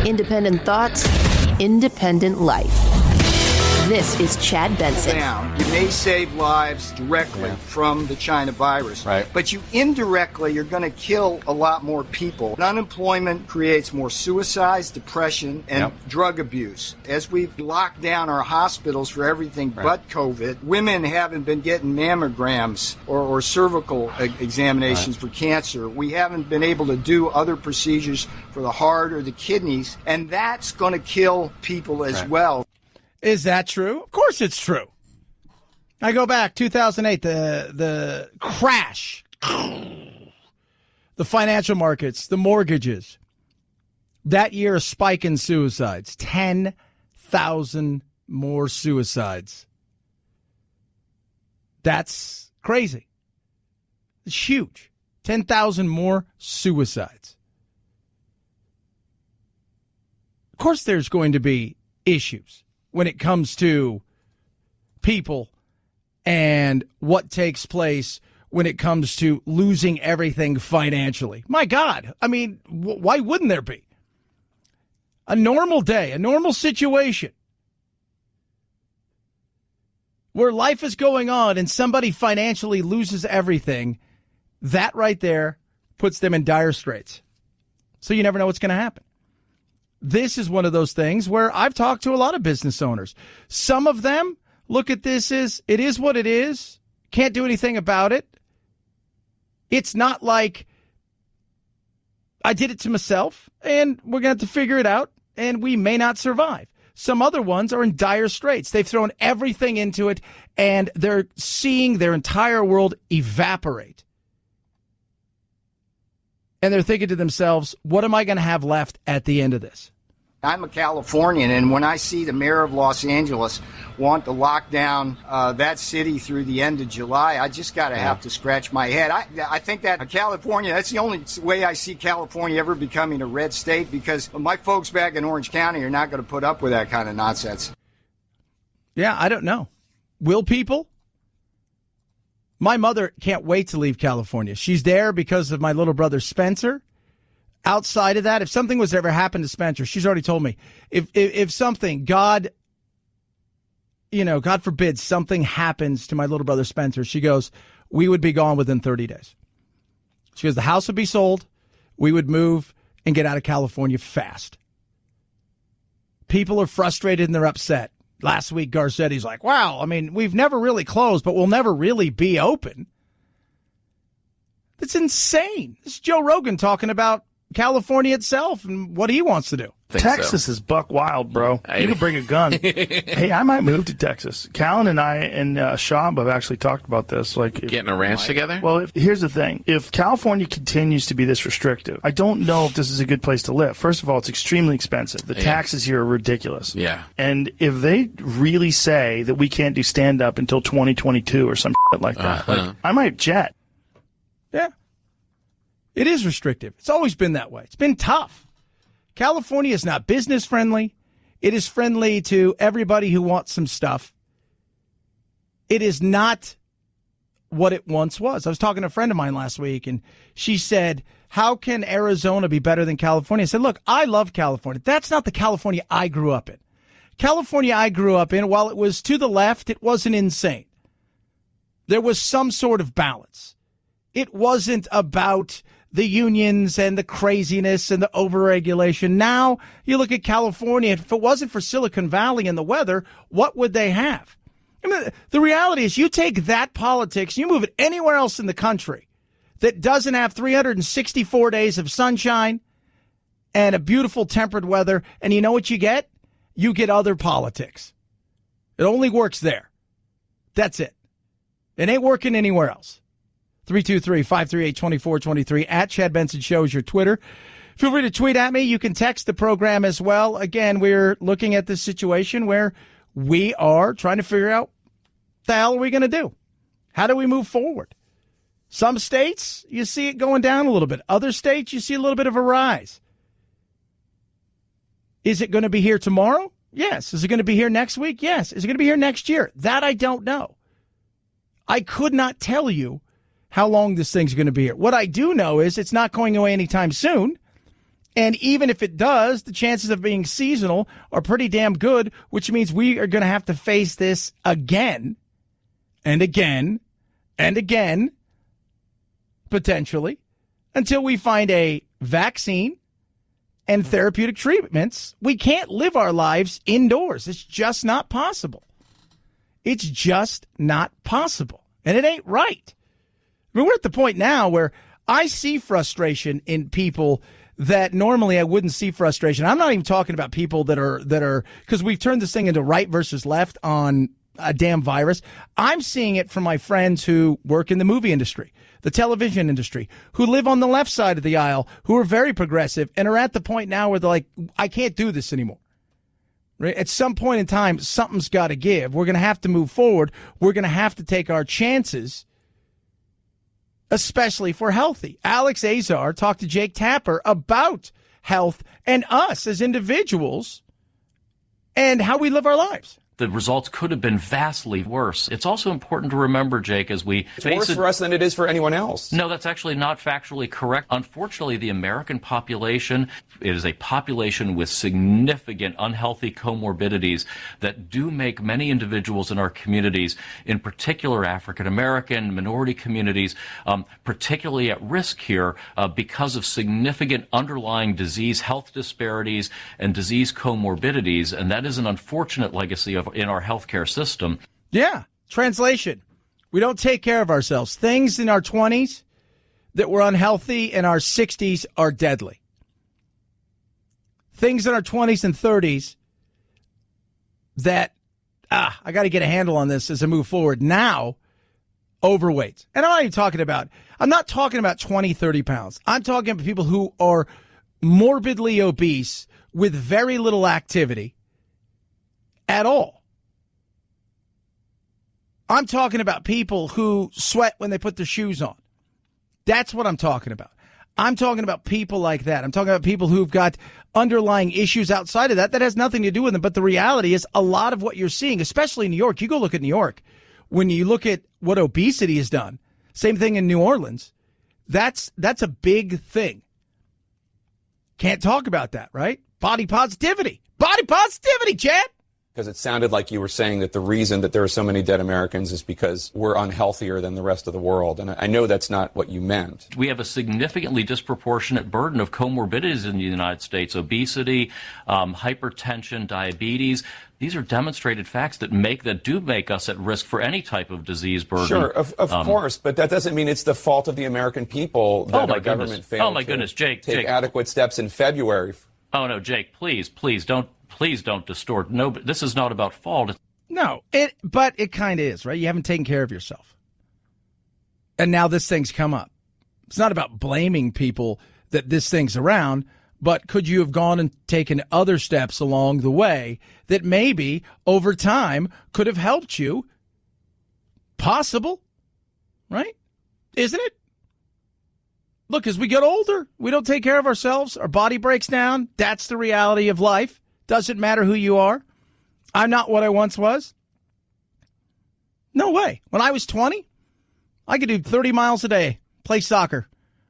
Independent thoughts, independent life. This is Chad Benson. You may save lives directly from the China virus, but you indirectly are going to kill a lot more people. Unemployment creates more suicides, depression, and drug abuse. As we've locked down our hospitals for everything but COVID, women haven't been getting mammograms or cervical examinations for cancer. We haven't been able to do other procedures for the heart or the kidneys, and that's going to kill people as well. Is that true? Of course it's true. I go back, 2008, the crash, the financial markets, the mortgages. That year, a spike in suicides, 10,000 more suicides. That's crazy. It's huge. 10,000 more suicides. Of course there's going to be issues when it comes to people and what takes place when it comes to losing everything financially. My God, I mean, why wouldn't there be? A normal day, a normal situation where life is going on and somebody financially loses everything, that right there puts them in dire straits. So you never know what's going to happen. This is one of those things where I've talked to a lot of business owners. Some of them look at this as it is what it is. Can't do anything about it. It's not like I did it to myself and we're going to have to figure it out and we may not survive. Some other ones are in dire straits. They've thrown everything into it and they're seeing their entire world evaporate. And they're thinking to themselves, what am I going to have left at the end of this? I'm a Californian, and when I see the mayor of Los Angeles want to lock down that city through the end of July, I just got to have to scratch my head. I think that California, that's the only way I see California ever becoming a red state, because my folks back in Orange County are not going to put up with that kind of nonsense. Yeah, I don't know. Will people? My mother can't wait to leave California. She's there because of my little brother Spencer. Outside of that, if something was ever happened to Spencer, she's already told me, if something, God forbid, something happens to my little brother Spencer, she goes, we would be gone within 30 days. She goes, the house would be sold, we would move and get out of California fast. People are frustrated and they're upset. Last week, Garcetti's like, wow, I mean, we've never really closed, but we'll never really be open. That's insane. This is Joe Rogan talking about California itself and what he wants to do. Texas is buck wild, bro. You can bring a gun. Hey, I might move to Texas. Callan and I and Shab have actually talked about this. Like getting a ranch together? Well, here's the thing. If California continues to be this restrictive, I don't know if this is a good place to live. First of all, it's extremely expensive. The taxes here are ridiculous. Yeah. And if they really say that we can't do stand-up until 2022 or some shit like that, like, I might jet. Yeah. It is restrictive. It's always been that way. It's been tough. California is not business friendly. It is friendly to everybody who wants some stuff. It is not what it once was. I was talking to a friend of mine last week, and she said, how can Arizona be better than California? I said, look, I love California. That's not the California I grew up in. California I grew up in, while it was to the left, it wasn't insane. There was some sort of balance. It wasn't about the unions and the craziness and the overregulation. Now you look at California, if it wasn't for Silicon Valley and the weather, what would they have? I mean, the reality is you take that politics, you move it anywhere else in the country that doesn't have 364 days of sunshine and a beautiful temperate weather, and you know what you get? You get other politics. It only works there. That's it. It ain't working anywhere else. 323-538-2423 at Chad Benson Show is your Twitter. Feel free to tweet at me. You can text the program as well. Again, we're looking at this situation where we are trying to figure out what the hell are we going to do? How do we move forward? Some states, you see it going down a little bit. Other states, you see a little bit of a rise. Is it going to be here tomorrow? Yes. Is it going to be here next week? Yes. Is it going to be here next year? That I don't know. I could not tell you how long this thing's going to be here. What I do know is it's not going away anytime soon. And even if it does, the chances of being seasonal are pretty damn good, which means we are going to have to face this again and again and again, potentially, until we find a vaccine and therapeutic treatments. We can't live our lives indoors. It's just not possible. It's just not possible. And it ain't right. I mean, we're at the point now where I see frustration in people that normally I wouldn't see frustration. I'm not even talking about people that are because we've turned this thing into right versus left on a damn virus. I'm seeing it from my friends who work in the movie industry, the television industry, who live on the left side of the aisle, who are very progressive and are at the point now where they're like, I can't do this anymore. Right? At some point in time, something's got to give. We're going to have to move forward. We're going to have to take our chances, especially if we're healthy. Alex Azar talked to Jake Tapper about health and us as individuals and how we live our lives. The results could have been vastly worse. It's also important to remember, Jake, as we it's worse for us than it is for anyone else. No, that's actually not factually correct. Unfortunately, the American population is a population with significant unhealthy comorbidities that do make many individuals in our communities, in particular African American minority communities, particularly at risk here because of significant underlying disease, health disparities, and disease comorbidities. And that is an unfortunate legacy in our healthcare system. Yeah. Translation. We don't take care of ourselves. Things in our 20s that were unhealthy in our 60s are deadly. Things in our 20s and 30s that, I got to get a handle on this as I move forward. Now, overweight. And I'm not talking about 20, 30 pounds. I'm talking about people who are morbidly obese with very little activity at all. I'm talking about people who sweat when they put their shoes on. That's what I'm talking about. I'm talking about people like that. I'm talking about people who've got underlying issues outside of that has nothing to do with them. But the reality is a lot of what you're seeing, especially in New York, you go look at New York, when you look at what obesity has done, same thing in New Orleans, that's a big thing. Can't talk about that, right? Body positivity, Chad. Because it sounded like you were saying that the reason that there are so many dead Americans is because we're unhealthier than the rest of the world. And I know that's not what you meant. We have a significantly disproportionate burden of comorbidities in the United States. Obesity, hypertension, diabetes. These are demonstrated facts that do make us at risk for any type of disease burden. Sure, of course, but that doesn't mean it's the fault of the American people that our government failed to take adequate steps in February. Oh, no, Jake, please don't distort. No, but this is not about fault. No, but it kind of is, right? You haven't taken care of yourself. And now this thing's come up. It's not about blaming people that this thing's around, but could you have gone and taken other steps along the way that maybe over time could have helped you? Possible, right? Isn't it? Look, as we get older, we don't take care of ourselves. Our body breaks down. That's the reality of life. Doesn't matter who you are. I'm not what I once was. No way. When I was 20, I could do 30 miles a day, play soccer,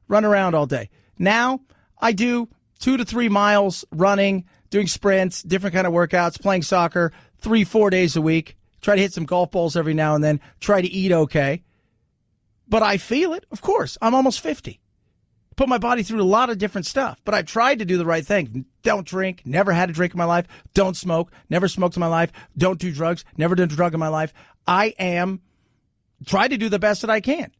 run around all day. Now I do 2 to 3 miles running, doing sprints, different kind of workouts, playing soccer 3-4 days a week. Try to hit some golf balls every now and then. Try to eat okay. But I feel it. Of course, I'm almost 50. Put my body through a lot of different stuff, but I've tried to do the right thing. Don't drink, never had a drink in my life. Don't smoke, never smoked in my life. Don't do drugs, never done a drug in my life. I am trying to do the best that I can.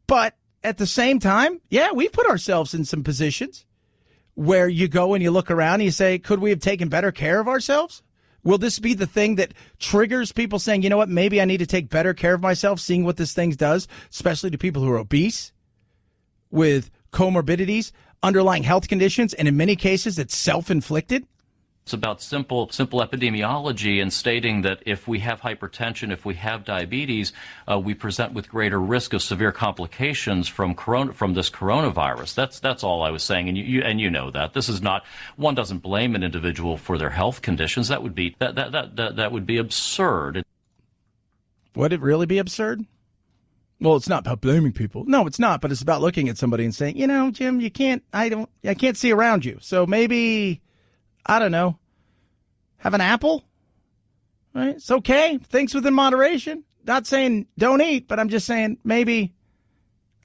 But at the same time, yeah, we've put ourselves in some positions where you go and you look around and you say, could we have taken better care of ourselves? Will this be the thing that triggers people saying, you know what, maybe I need to take better care of myself, seeing what this thing does, especially to people who are obese, with comorbidities, underlying health conditions, and in many cases it's self-inflicted? It's about simple epidemiology and stating that if we have hypertension, if we have diabetes, we present with greater risk of severe complications from this coronavirus. That's all I was saying, and you know that. This is not, one doesn't blame an individual for their health conditions. That would be that would be absurd. Would it really be absurd? Well, it's not about blaming people. No, it's not, but it's about looking at somebody and saying, Jim, I can't see around you. So maybe, I don't know, have an apple, right? It's okay. Things within moderation. Not saying don't eat, but I'm just saying maybe,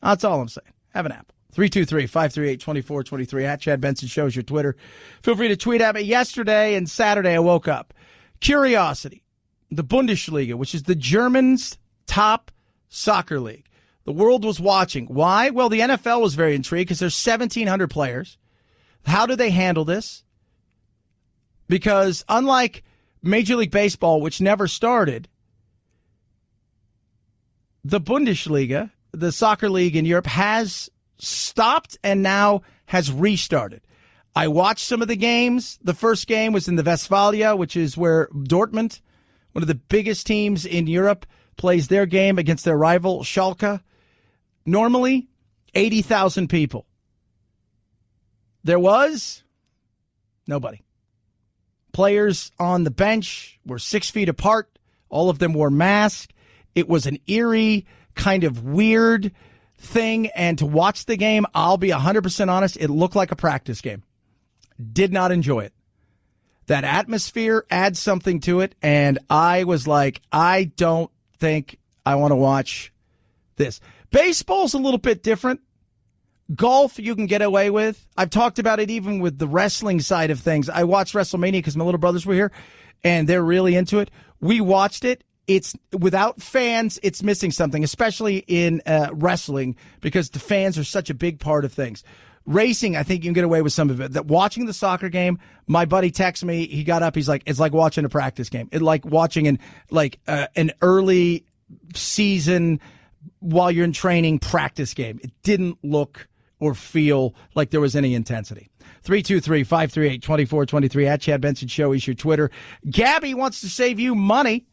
that's all I'm saying. Have an apple. 323-538-2423 at Chad Benson Show is your Twitter. Feel free to tweet at me. Yesterday and Saturday, I woke up. Curiosity, the Bundesliga, which is the Germans' top soccer league. The world was watching. Why? Well, the NFL was very intrigued because there's 1,700 players. How do they handle this? Because unlike Major League Baseball, which never started, the Bundesliga, the soccer league in Europe, has stopped and now has restarted. I watched some of the games. The first game was in the Westfalia, which is where Dortmund, one of the biggest teams in Europe, plays their game against their rival Schalke. Normally, 80,000 people. There was nobody. Players on the bench were 6 feet apart. All of them wore masks. It was an eerie, kind of weird thing. And to watch the game, I'll be 100% honest, it looked like a practice game. Did not enjoy it. That atmosphere adds something to it. And I was like, I don't think I want to watch this. Baseball's a little bit different. Golf, you can get away with. I've talked about it even with the wrestling side of things. I watched WrestleMania because my little brothers were here, and they're really into it. We watched it. It's without fans, it's missing something, especially in wrestling, because the fans are such a big part of things. Racing, I think you can get away with some of it. That watching the soccer game, my buddy texted me. He got up. He's like, it's like watching a practice game. It's like watching an early season while you're in training practice game. It didn't look or feel like there was any intensity. 323-538-2423 at Chad Benson Show is your Twitter. Gabby wants to save you money.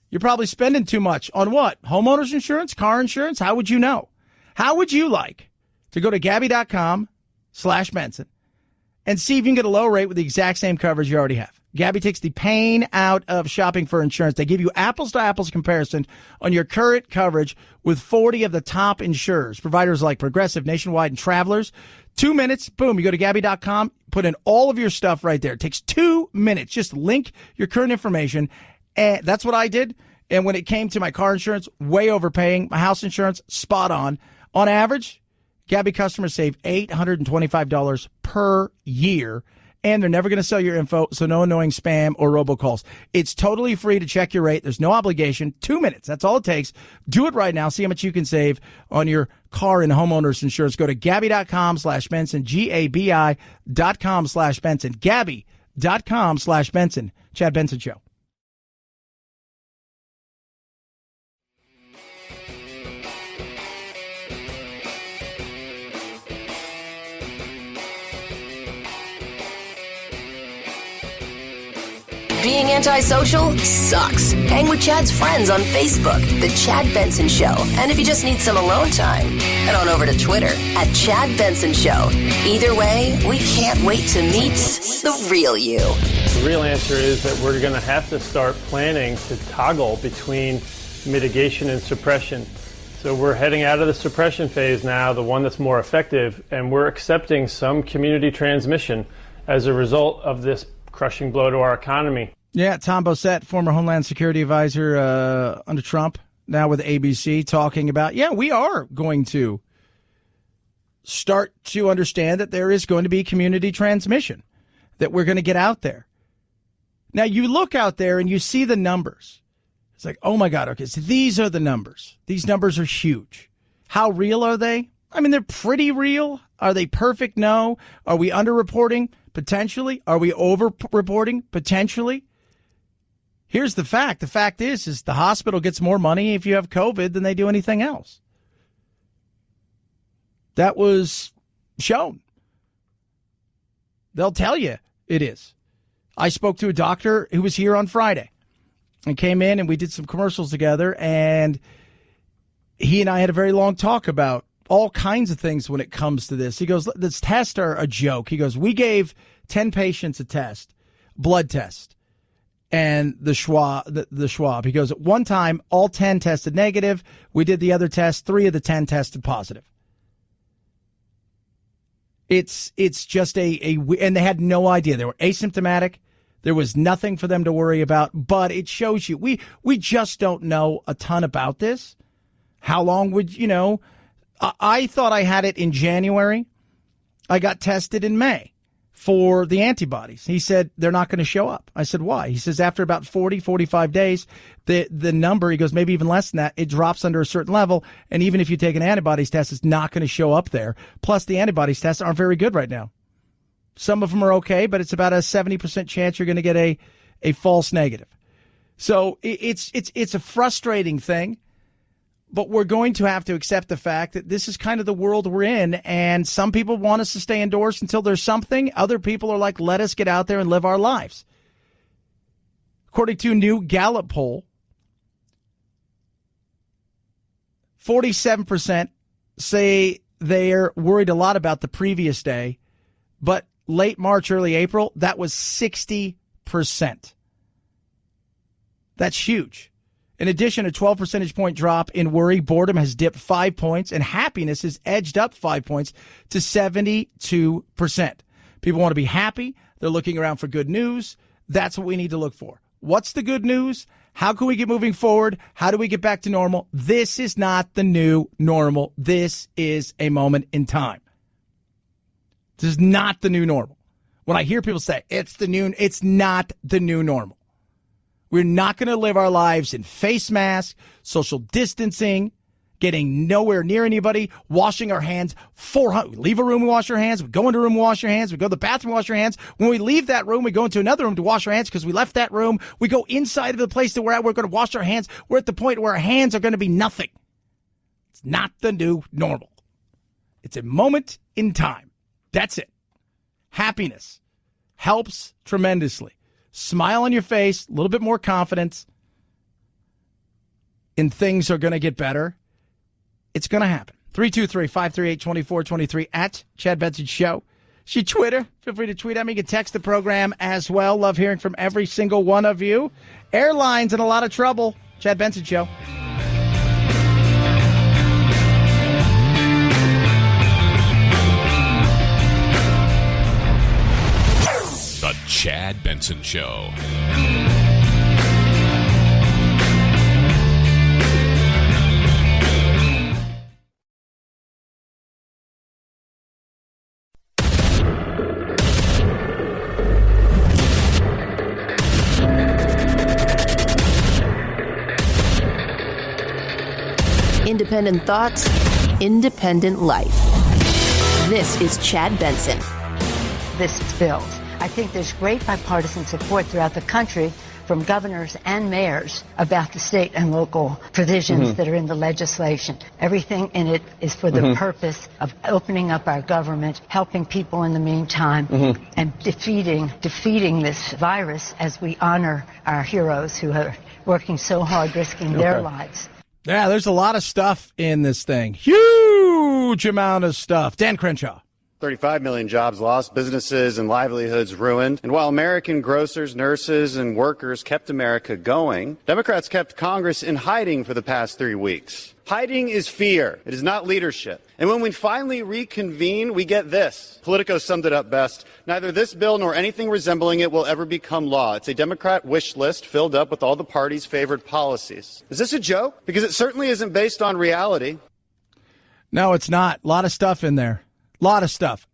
You're probably spending too much on what? Homeowners insurance, car insurance? How would you know? How would you like to go to Gabby.com/Benson and see if you can get a low rate with the exact same coverage you already have? Gabby takes the pain out of shopping for insurance. They give you apples-to-apples comparison on your current coverage with 40 of the top insurers, providers like Progressive, Nationwide, and Travelers. 2 minutes, boom, you go to Gabby.com, put in all of your stuff right there. It takes 2 minutes. Just link your current information. And that's what I did. And when it came to my car insurance, way overpaying. My house insurance, spot on. On average, Gabby customers save $825 per year. And they're never going to sell your info, so no annoying spam or robocalls. It's totally free to check your rate. There's no obligation. 2 minutes. That's all it takes. Do it right now. See how much you can save on your car and homeowners insurance. Go to Gabby.com/Benson, Gabi.com/Benson, Gabby.com/Benson. Chad Benson Show. Being antisocial sucks. Hang with Chad's friends on Facebook, The Chad Benson Show. And if you just need some alone time, head on over to Twitter at Chad Benson Show. Either way, we can't wait to meet the real you. The real answer is that we're going to have to start planning to toggle between mitigation and suppression. So we're heading out of the suppression phase now, the one that's more effective, and we're accepting some community transmission as a result of this crushing blow to our economy. Yeah, Tom Bossett, former Homeland Security Advisor under Trump, now with ABC, talking about, we are going to start to understand that there is going to be community transmission, that we're going to get out there. Now, you look out there and you see the numbers. It's like, oh, my God, okay, so these are the numbers. These numbers are huge. How real are they? I mean, they're pretty real. Are they perfect? No. Are we underreporting? Potentially. Are we over-reporting? Potentially. Here's the fact. The fact is the hospital gets more money if you have COVID than they do anything else. That was shown. They'll tell you it is. I spoke to a doctor who was here on Friday and came in and we did some commercials together, and he and I had a very long talk about all kinds of things when it comes to this. He goes, this tests are a joke. He goes, we gave 10 patients a test, blood test, and the Schwab. He goes, at one time, all 10 tested negative. We did the other test. 3 of the 10 tested positive. It's just and they had no idea. They were asymptomatic. There was nothing for them to worry about, but it shows you, we just don't know a ton about this. How long would, I thought I had it in January. I got tested in May for the antibodies. He said, they're not going to show up. I said, why? He says, after about 40, 45 days, the number, he goes, maybe even less than that, it drops under a certain level. And even if you take an antibodies test, it's not going to show up there. Plus, the antibodies tests aren't very good right now. Some of them are okay, but it's about a 70% chance you're going to get a false negative. So it's a frustrating thing. But we're going to have to accept the fact that this is kind of the world we're in, and some people want us to stay indoors until there's something. Other people are like, let us get out there and live our lives. According to a new Gallup poll, 47% say they're worried a lot about the previous day, but late March, early April, that was 60%. That's huge. In addition, a 12 percentage point drop in worry, boredom has dipped 5 points, and happiness has edged up 5 points to 72%. People want to be happy. They're looking around for good news. That's what we need to look for. What's the good news? How can we get moving forward? How do we get back to normal? This is not the new normal. This is a moment in time. This is not the new normal. When I hear people say it's not the new normal. We're not going to live our lives in face masks, social distancing, getting nowhere near anybody, washing our hands. We leave a room, we wash our hands. We go into a room, we wash our hands. We go to the bathroom, wash our hands. When we leave that room, we go into another room to wash our hands because we left that room. We go inside of the place that we're at. We're going to wash our hands. We're at the point where our hands are going to be nothing. It's not the new normal. It's a moment in time. That's it. Happiness helps tremendously. Smile on your face, a little bit more confidence, and things are going to get better. It's going to happen. 323-538-2423 at Chad Benson Show. She Twitter. Feel free to tweet at me. You can text the program as well. Love hearing from every single one of you. Airlines in a lot of trouble. Chad Benson Show. The Chad Benson Show. Independent thoughts, independent life. This is Chad Benson. This bill. I think there's great bipartisan support throughout the country from governors and mayors about the state and local provisions that are in the legislation. Everything in it is for the purpose of opening up our government, helping people in the meantime, and defeating this virus as we honor our heroes who are working so hard, risking their lives. Yeah, there's a lot of stuff in this thing. Huge amount of stuff. Dan Crenshaw. 35 million jobs lost, businesses and livelihoods ruined. And while American grocers, nurses, and workers kept America going, Democrats kept Congress in hiding for the past 3 weeks. Hiding is fear. It is not leadership. And when we finally reconvene, we get this. Politico summed it up best. Neither this bill nor anything resembling it will ever become law. It's a Democrat wish list filled up with all the party's favored policies. Is this a joke? Because it certainly isn't based on reality. No, it's not. A lot of stuff in there. Lot of stuff,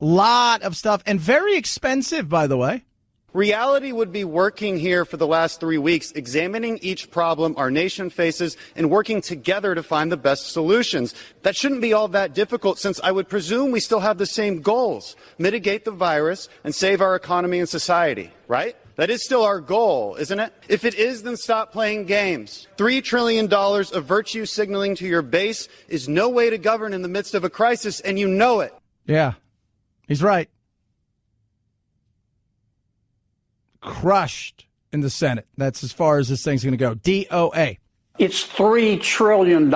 and very expensive, by the way. Reality would be working here for the last 3 weeks, examining each problem our nation faces and working together to find the best solutions. That shouldn't be all that difficult, since I would presume we still have the same goals: mitigate the virus and save our economy and society, right? That is still our goal, isn't it? If it is, then stop playing games. $3 trillion of virtue signaling to your base is no way to govern in the midst of a crisis, and you know it. Yeah, he's right. Crushed in the Senate. That's as far as this thing's going to go. DOA. It's $3 trillion,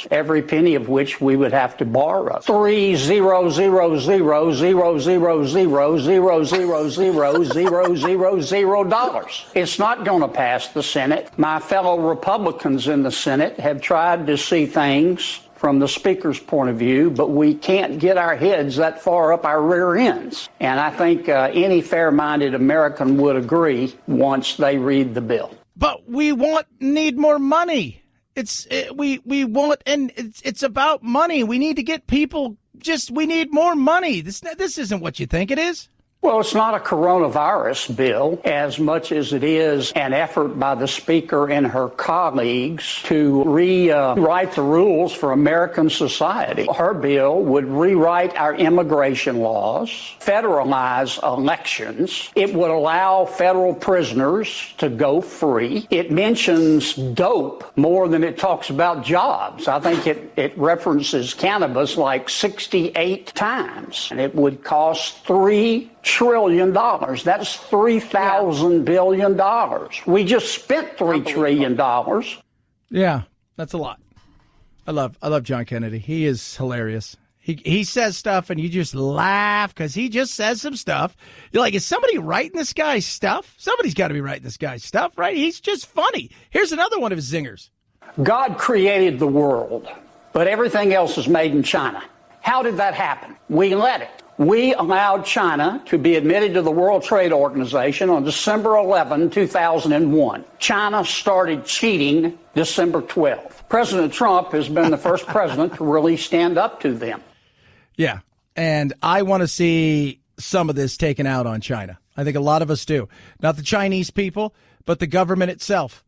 every penny of which we would have to borrow. $3,000,000,000,000,000,000. It's not going to pass the Senate. My fellow Republicans in the Senate have tried to see things from the Speaker's point of view, but we can't get our heads that far up our rear ends. And I think any fair-minded American would agree once they read the bill. But we need more money. It's about money. We need to get people. We need more money. This isn't what you think it is. Well, it's not a coronavirus bill as much as it is an effort by the Speaker and her colleagues to rewrite the rules for American society. Her bill would rewrite our immigration laws, federalize elections. It would allow federal prisoners to go free. It mentions dope more than it talks about jobs. I think it references cannabis like 68 times. And it would cost $3 trillion. That's $3,000 billion. We just spent $3 trillion. Yeah, that's a lot. I love John Kennedy. He is hilarious. He says stuff and you just laugh because he just says some stuff. You're like, is somebody writing this guy's stuff? Somebody's got to be writing this guy's stuff, right? He's just funny. Here's another one of his zingers. God created the world, but everything else is made in China. How did that happen? We let it. We allowed China to be admitted to the World Trade Organization on December 11, 2001. China started cheating December 12th. President Trump has been the first president to really stand up to them. Yeah, and I want to see some of this taken out on China. I think a lot of us do. Not the Chinese people, but the government itself.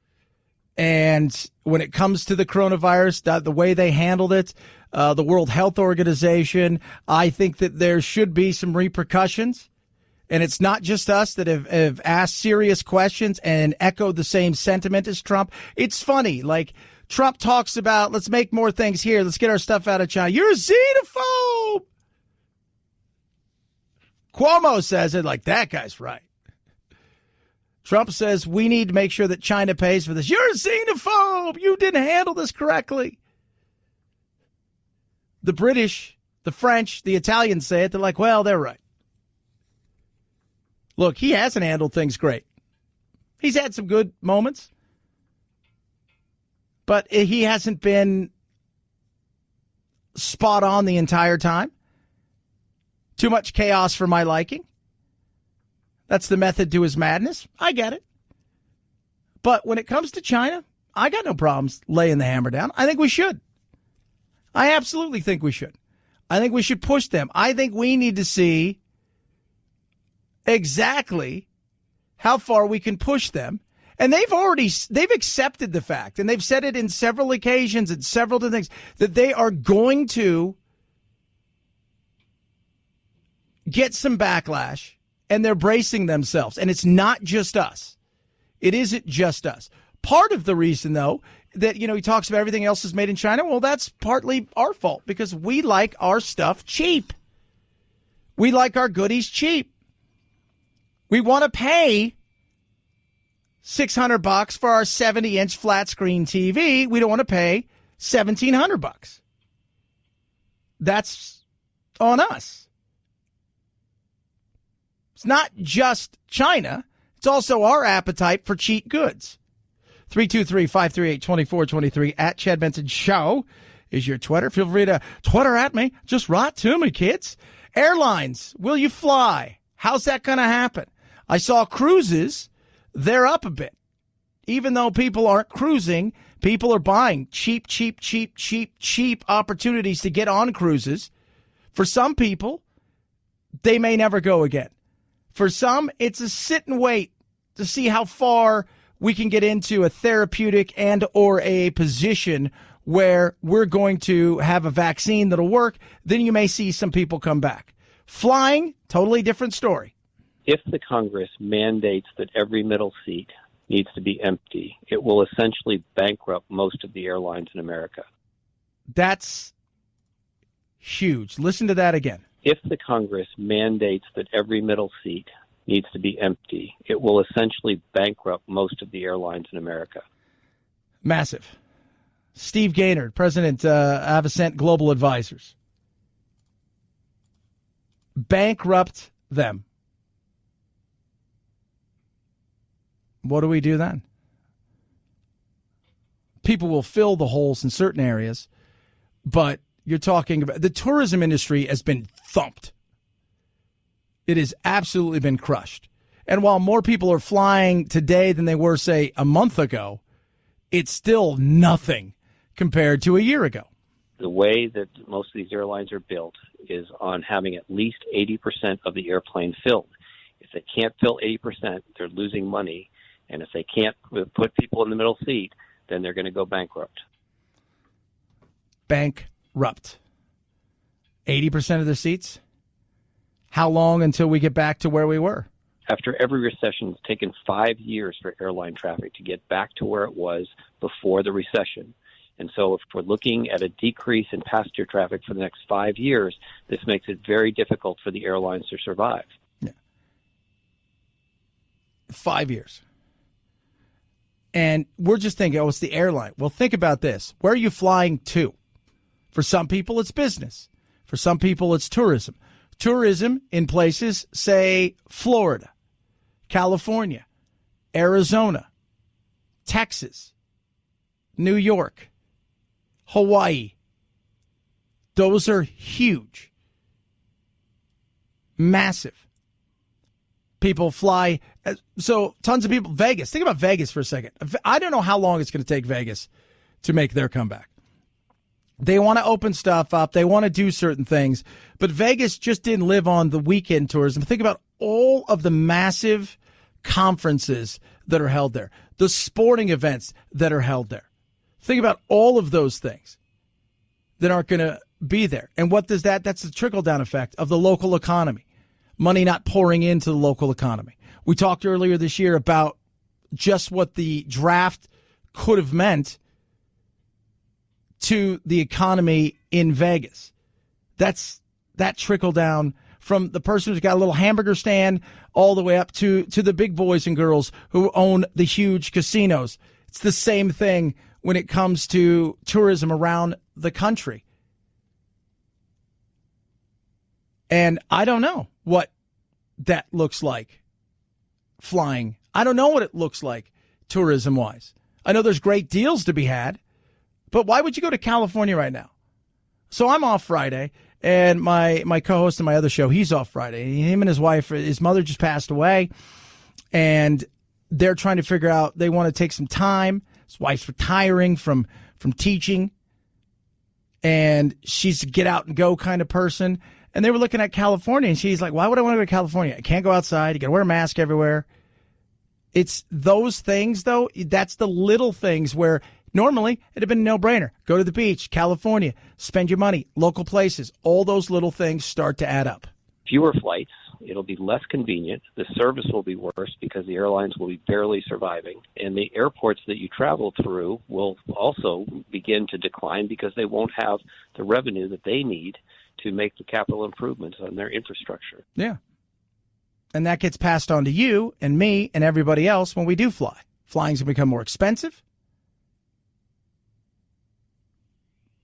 And when it comes to the coronavirus, the way they handled it, the World Health Organization, I think that there should be some repercussions. And it's not just us that have asked serious questions and echoed the same sentiment as Trump. It's funny. Like, Trump talks about, let's make more things here. Let's get our stuff out of China. You're a xenophobe. Cuomo says it like, that guy's right. Trump says we need to make sure that China pays for this. You're a xenophobe. You didn't handle this correctly. The British, the French, the Italians say it. They're like, well, they're right. Look, he hasn't handled things great. He's had some good moments, but he hasn't been spot on the entire time. Too much chaos for my liking. That's the method to his madness. I get it. But when it comes to China, I got no problems laying the hammer down. I think we should. I absolutely think we should. I think we should push them. I think we need to see exactly how far we can push them. And they've accepted the fact, and they've said it in several occasions and several different things, that they are going to get some backlash. And they're bracing themselves. And it's not just us. It isn't just us. Part of the reason, though, that, he talks about everything else is made in China, well, that's partly our fault because we like our stuff cheap. We like our goodies cheap. We want to pay $600 for our 70-inch flat screen TV. We don't want to pay $1,700. That's on us. It's not just China. It's also our appetite for cheap goods. 323-538-2423 at Chad Benson Show is your Twitter. Feel free to Twitter at me. Just write to me, kids. Airlines, will you fly? How's that going to happen? I saw cruises. They're up a bit. Even though people aren't cruising, people are buying cheap opportunities to get on cruises. For some people, they may never go again. For some, it's a sit and wait to see how far we can get into a therapeutic and or a position where we're going to have a vaccine that'll work. Then you may see some people come back. Flying, totally different story. If the Congress mandates that every middle seat needs to be empty, it will essentially bankrupt most of the airlines in America. That's huge. Listen to that again. If the Congress mandates that every middle seat needs to be empty, it will essentially bankrupt most of the airlines in America. Massive. Steve Gaynor, president Avocent Global Advisors. Bankrupt them. What do we do then? People will fill the holes in certain areas, but you're talking about the tourism industry has been thumped. It has absolutely been crushed. And while more people are flying today than they were, say, a month ago, it's still nothing compared to a year ago. The way that most of these airlines are built is on having at least 80% of the airplane filled. If they can't fill 80%, they're losing money. And if they can't put people in the middle seat, then they're going to go bankrupt. Bankrupt. 80% of the seats? How long until we get back to where we were? After every recession, it's taken 5 years for airline traffic to get back to where it was before the recession. And so if we're looking at a decrease in passenger traffic for the next 5 years, this makes it very difficult for the airlines to survive. Yeah. 5 years. And we're just thinking, oh, it's the airline. Well, think about this. Where are you flying to? For some people, it's business. For some people, it's tourism. Tourism in places, say, Florida, California, Arizona, Texas, New York, Hawaii. Those are huge. Massive. People fly. So tons of people. Vegas. Think about Vegas for a second. I don't know how long it's going to take Vegas to make their comeback. They want to open stuff up. They want to do certain things. But Vegas just didn't live on the weekend tourism. Think about all of the massive conferences that are held there, the sporting events that are held there. Think about all of those things that aren't going to be there. And what does that? That's the trickle-down effect of the local economy. Money not pouring into the local economy. We talked earlier this year about just what the draft could have meant to the economy in Vegas. That's that trickle down from the person who's got a little hamburger stand all the way up to the big boys and girls who own the huge casinos. It's the same thing when it comes to tourism around the country. And I don't know what that looks like flying. I don't know what it looks like tourism-wise. I know there's great deals to be had, but why would you go to California right now? So I'm off Friday, and my co-host in my other show, he's off Friday. Him and his wife, his mother just passed away, and they're trying to figure out, they want to take some time. His wife's retiring from teaching, and she's a get-out-and-go kind of person. And they were looking at California, and she's like, why would I want to go to California? I can't go outside. You got to wear a mask everywhere. It's those things, though. That's the little things where normally it'd have been a no-brainer. Go to the beach, California, spend your money, local places. All those little things start to add up. Fewer flights. It'll be less convenient. The service will be worse because the airlines will be barely surviving. And the airports that you travel through will also begin to decline because they won't have the revenue that they need to make the capital improvements on their infrastructure. Yeah. And that gets passed on to you and me and everybody else when we do fly. Flying's going to become more expensive.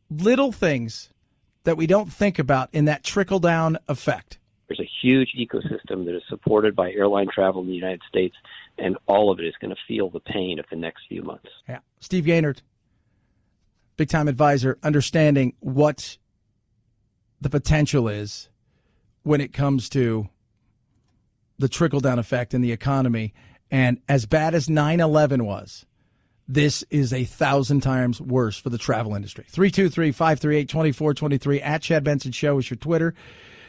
Little things that we don't think about in that trickle-down effect. There's a huge ecosystem that is supported by airline travel in the United States, and all of it is going to feel the pain of the next few months. Yeah. Steve Gaynor, big-time advisor, understanding what the potential is when it comes to the trickle-down effect in the economy. And as bad as 9/11 was, this is 1,000 times worse for the travel industry. 323-538-2423 at Chad Benson Show is your Twitter.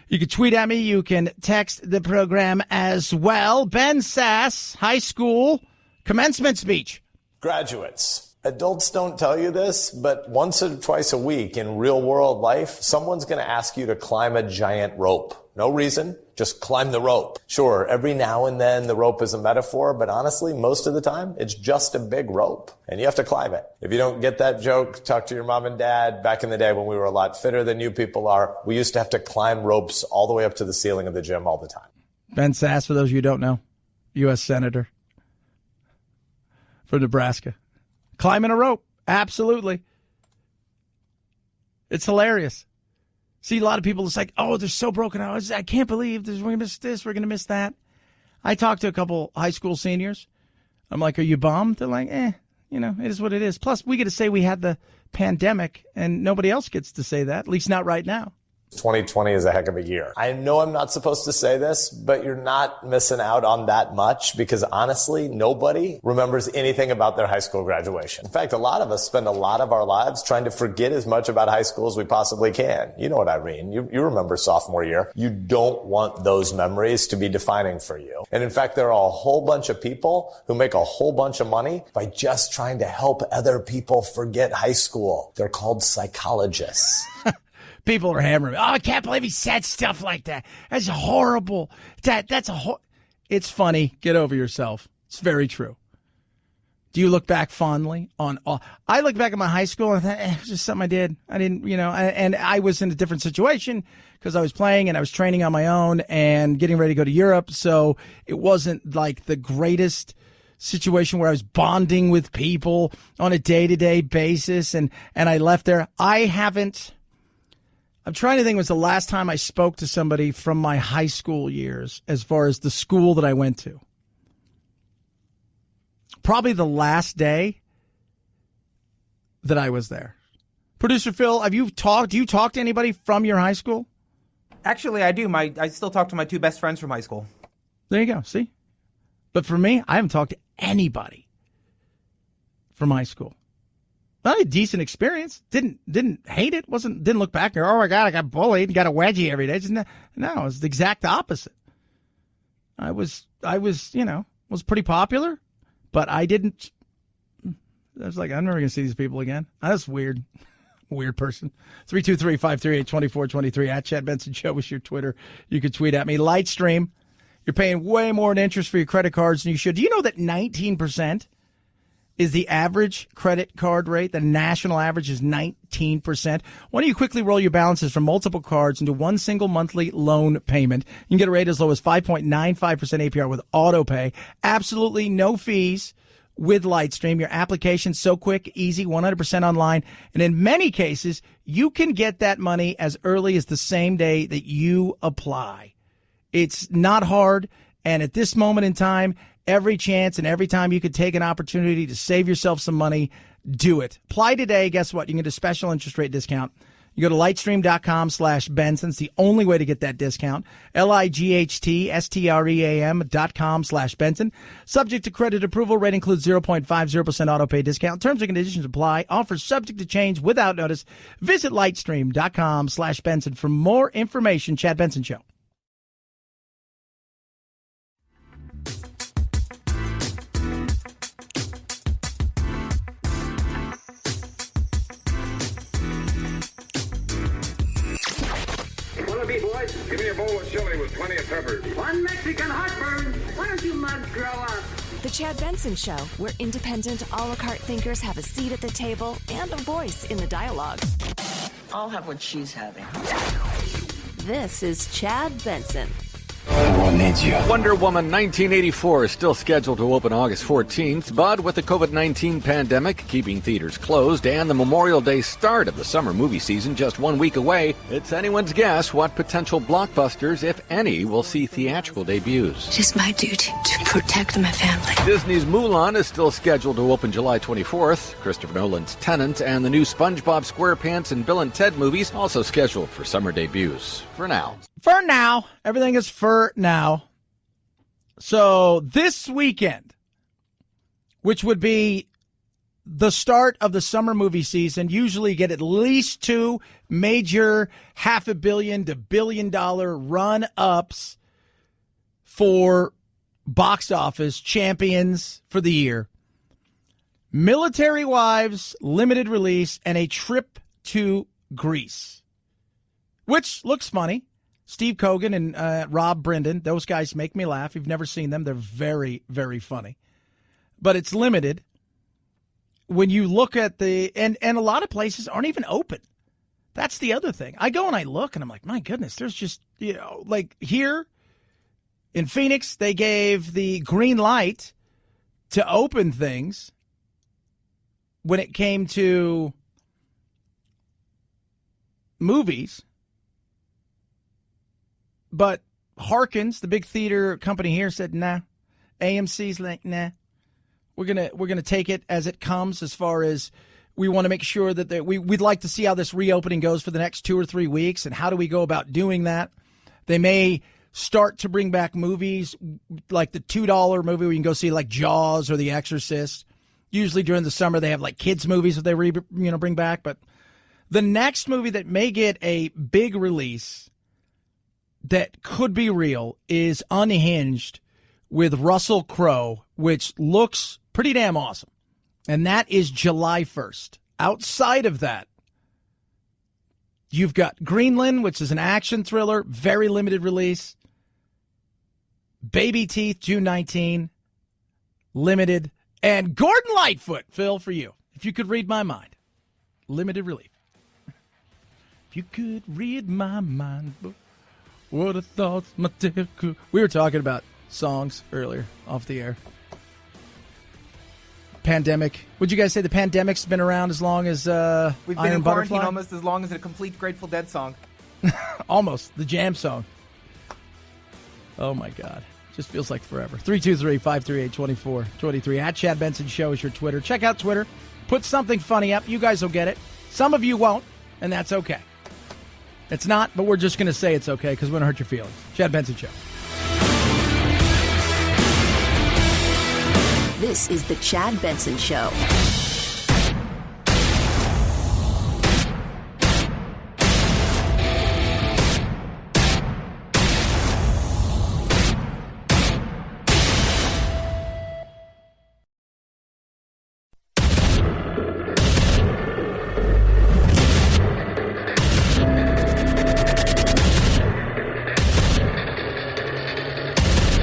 You can tweet at me. You can text the program as well. Ben Sass, high school commencement speech. Graduates. Adults don't tell you this, but once or twice a week in real world life, someone's going to ask you to climb a giant rope. No reason, just climb the rope. Sure, every now and then the rope is a metaphor, but honestly, most of the time, it's just a big rope, and you have to climb it. If you don't get that joke, talk to your mom and dad. Back in the day when we were a lot fitter than you people are, we used to have to climb ropes all the way up to the ceiling of the gym all the time. Ben Sass, for those of you who don't know, U.S. Senator from Nebraska. Climbing a rope. Absolutely. It's hilarious. See, a lot of people, it's like, oh, they're so broken out. I can't believe we're going to miss this. We're going to miss that. I talked to a couple high school seniors. I'm like, are you bummed? They're like, it is what it is. Plus, we get to say we had the pandemic, and nobody else gets to say that, at least not right now. 2020 is a heck of a year. I know I'm not supposed to say this, but you're not missing out on that much because honestly, nobody remembers anything about their high school graduation. In fact, a lot of us spend a lot of our lives trying to forget as much about high school as we possibly can. You know what I mean? You remember sophomore year. You don't want those memories to be defining for you. And in fact, there are a whole bunch of people who make a whole bunch of money by just trying to help other people forget high school. They're called psychologists. People are hammering. Oh, I can't believe he said stuff like that. That's horrible. It's funny. Get over yourself. It's very true. Do you look back fondly on all? I look back at my high school and I thought, it was just something I did. I didn't, and I was in a different situation because I was playing and I was training on my own and getting ready to go to Europe. So it wasn't like the greatest situation where I was bonding with people on a day-to-day basis. And I left there. I'm trying to think, was the last time I spoke to somebody from my high school years as far as the school that I went to. Probably the last day that I was there. Producer Phil, do you talk to anybody from your high school? Actually, I do. I still talk to my two best friends from high school. There you go. See? But for me, I haven't talked to anybody from high school. I had a decent experience. Didn't hate it. Didn't look back there. Oh my God, I got bullied and got a wedgie every day. No, it was the exact opposite. I was pretty popular, but I was like, I'm never going to see these people again. That's weird. Weird person. 323-538-2423 at Chad Benson Show is your Twitter. You can tweet at me. Lightstream. You're paying way more in interest for your credit cards than you should. Do you know that 19% is the average credit card rate? The national average is 19%. Why don't you quickly roll your balances from multiple cards into one single monthly loan payment? You can get a rate as low as 5.95% APR with auto pay. Absolutely no fees with Lightstream. Your application's so quick, easy, 100% online. And in many cases, you can get that money as early as the same day that you apply. It's not hard. And at this moment in time, every chance and every time you could take an opportunity to save yourself some money, do it. Apply today. Guess what? You can get a special interest rate discount. You go to lightstream.com/Benson. It's the only way to get that discount. lightstream.com/Benson. Subject to credit approval. Rate includes 0.50% auto pay discount. Terms and conditions apply. Offers subject to change without notice. Visit lightstream.com/Benson for more information. Chad Benson Show. Boys, give me a bowl of chili with plenty of peppers. One Mexican heartburn. Why don't you mugs grow up? The Chad Benson Show, where independent, a la carte thinkers have a seat at the table and a voice in the dialogue. I'll have what she's having. This is Chad Benson. Everyone needs you. Wonder Woman 1984 is still scheduled to open August 14th, but with the COVID-19 pandemic keeping theaters closed and the Memorial Day start of the summer movie season just 1 week away, it's anyone's guess what potential blockbusters, if any, will see theatrical debuts. It is my duty to protect my family. Disney's Mulan is still scheduled to open July 24th. Christopher Nolan's Tenet and the new SpongeBob SquarePants and Bill and Ted movies also scheduled for summer debuts. For now. For now. Everything is for now. So this weekend, which would be the start of the summer movie season, usually you get at least two major $500 million to $1 billion run-ups for box office champions for the year. Military Wives, limited release, and A Trip to Greece, which looks funny. Steve Coogan and Rob Brendan, those guys make me laugh. You've never seen them. They're very, very funny. But it's limited. When you look at and a lot of places aren't even open. That's the other thing. I go and I look and I'm like, my goodness, there's just, like here in Phoenix, they gave the green light to open things. when it came to movies. But Harkins, the big theater company here, said, nah. AMC's like, nah. We're gonna take it as it comes, as far as we want to make sure that we'd like to see how this reopening goes for the next 2 or 3 weeks, and how do we go about doing that. They may start to bring back movies like the $2 movie where you can go see like Jaws or The Exorcist. Usually during the summer they have like kids movies that they bring back. But the next movie that may get a big release that could be real is Unhinged with Russell Crowe, which looks pretty damn awesome. And that is July 1st. Outside of that, you've got Greenland, which is an action thriller, very limited release. Baby Teeth, June 19, limited. And Gordon Lightfoot, Phil, for you. If you could read my mind. Limited release. If you could read my mind, what a thoughts my dear could. We were talking about songs earlier off the air. Pandemic. Would you guys say the pandemic's been around as long as We've been Iron in quarantine Butterfly? almost as long as a complete Grateful Dead song. Almost. The Jam song. Oh, my God. Just feels like forever. 323-538-2423. At Chad Benson Show is your Twitter. Check out Twitter. Put something funny up. You guys will get it. Some of you won't, and that's okay. It's not, but we're just going to say it's okay because we don't hurt your feelings. Chad Benson Show. This is the Chad Benson Show.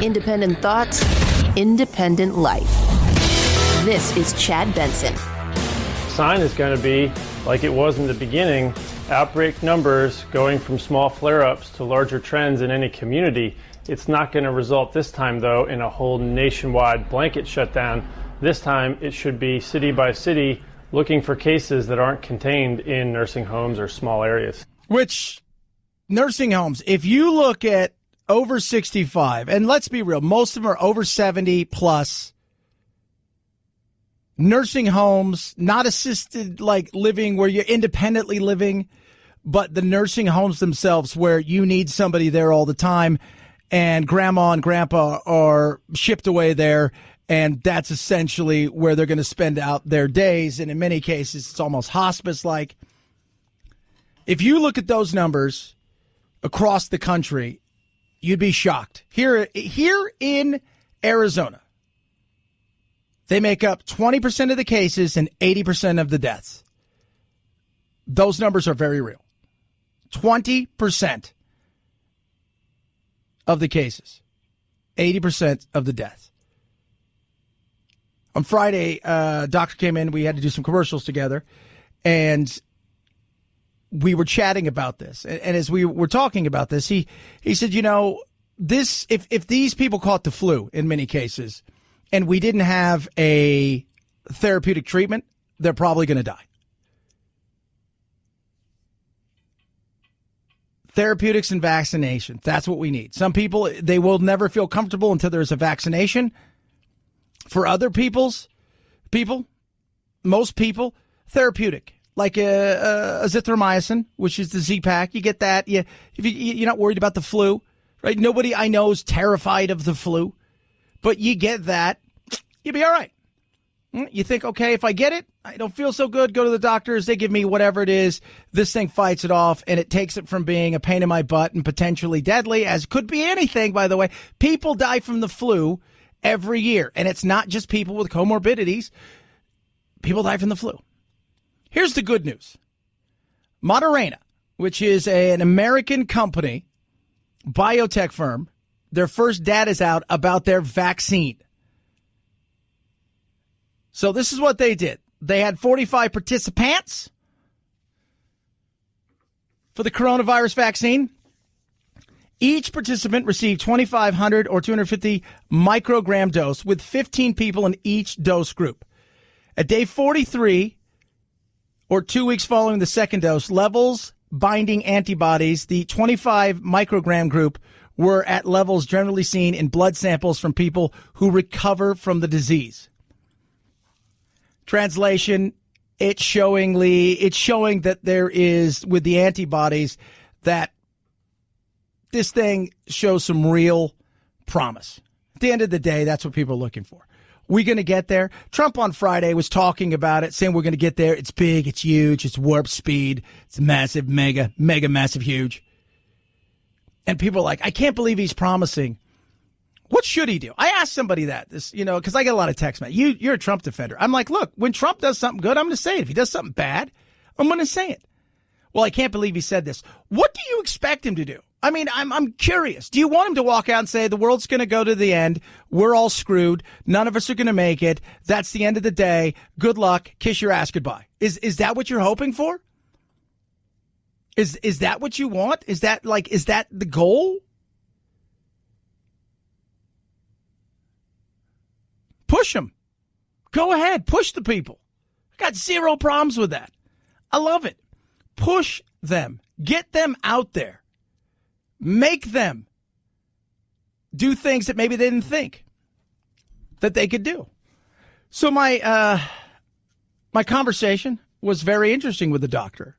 Independent thoughts, independent life. This is Chad Benson. Sign is going to be, like it was in the beginning, outbreak numbers going from small flare-ups to larger trends in any community. It's not going to result this time, though, in a whole nationwide blanket shutdown. This time, it should be city by city, looking for cases that aren't contained in nursing homes or small areas. Which, nursing homes, if you look at over 65, and let's be real, most of them are over 70 plus. Nursing homes, not assisted like living where you're independently living, but the nursing homes themselves where you need somebody there all the time, and grandma and grandpa are shipped away there, and that's essentially where they're going to spend out their days, and in many cases it's almost hospice-like. If you look at those numbers across the country, you'd be shocked. Here in Arizona, they make up 20% of the cases and 80% of the deaths. Those numbers are very real. 20% of the cases, 80% of the deaths. On Friday, doctor came in. We had to do some commercials together, and we were chatting about this. And as we were talking about this, he said, you know, this if these people caught the flu in many cases, and we didn't have a therapeutic treatment, they're probably going to die. Therapeutics and vaccinations, that's what we need. Some people, they will never feel comfortable until there's a vaccination. For other most people, therapeutic, like a azithromycin, which is the Z-Pack. You get that. If you're not worried about the flu, right? Nobody I know is terrified of the flu. But you get that, you'll be all right. You think, okay, if I get it, I don't feel so good, go to the doctors, they give me whatever it is, this thing fights it off, and it takes it from being a pain in my butt and potentially deadly, as could be anything, by the way. People die from the flu every year, and it's not just people with comorbidities. People die from the flu. Here's the good news. Moderna, which is an American company, biotech firm, their first data is out about their vaccine. So this is what they did. They had 45 participants for the coronavirus vaccine. Each participant received 2,500 or 250 microgram dose with 15 people in each dose group. At day 43, or 2 weeks following the second dose, levels binding antibodies, the 25 microgram group, were at levels generally seen in blood samples from people who recover from the disease. Translation, it's showing that there is, with the antibodies, that this thing shows some real promise. At the end of the day, that's what people are looking for. We going to get there? Trump on Friday was talking about it, saying we're going to get there. It's big, it's huge, it's warp speed, it's massive, mega, massive, huge. And people are like, I can't believe he's promising. What should he do? I asked somebody that, because I get a lot of text, man. You're a Trump defender. I'm like, look, when Trump does something good, I'm going to say it. If he does something bad, I'm going to say it. Well, I can't believe he said this. What do you expect him to do? I mean, I'm curious. Do you want him to walk out and say the world's going to go to the end? We're all screwed. None of us are going to make it. That's the end of the day. Good luck. Kiss your ass goodbye. Is that what you're hoping for? Is that what you want? Is that the goal? Push them. Go ahead. Push the people. I got zero problems with that. I love it. Push them. Get them out there. Make them do things that maybe they didn't think that they could do. So my conversation was very interesting with the doctor.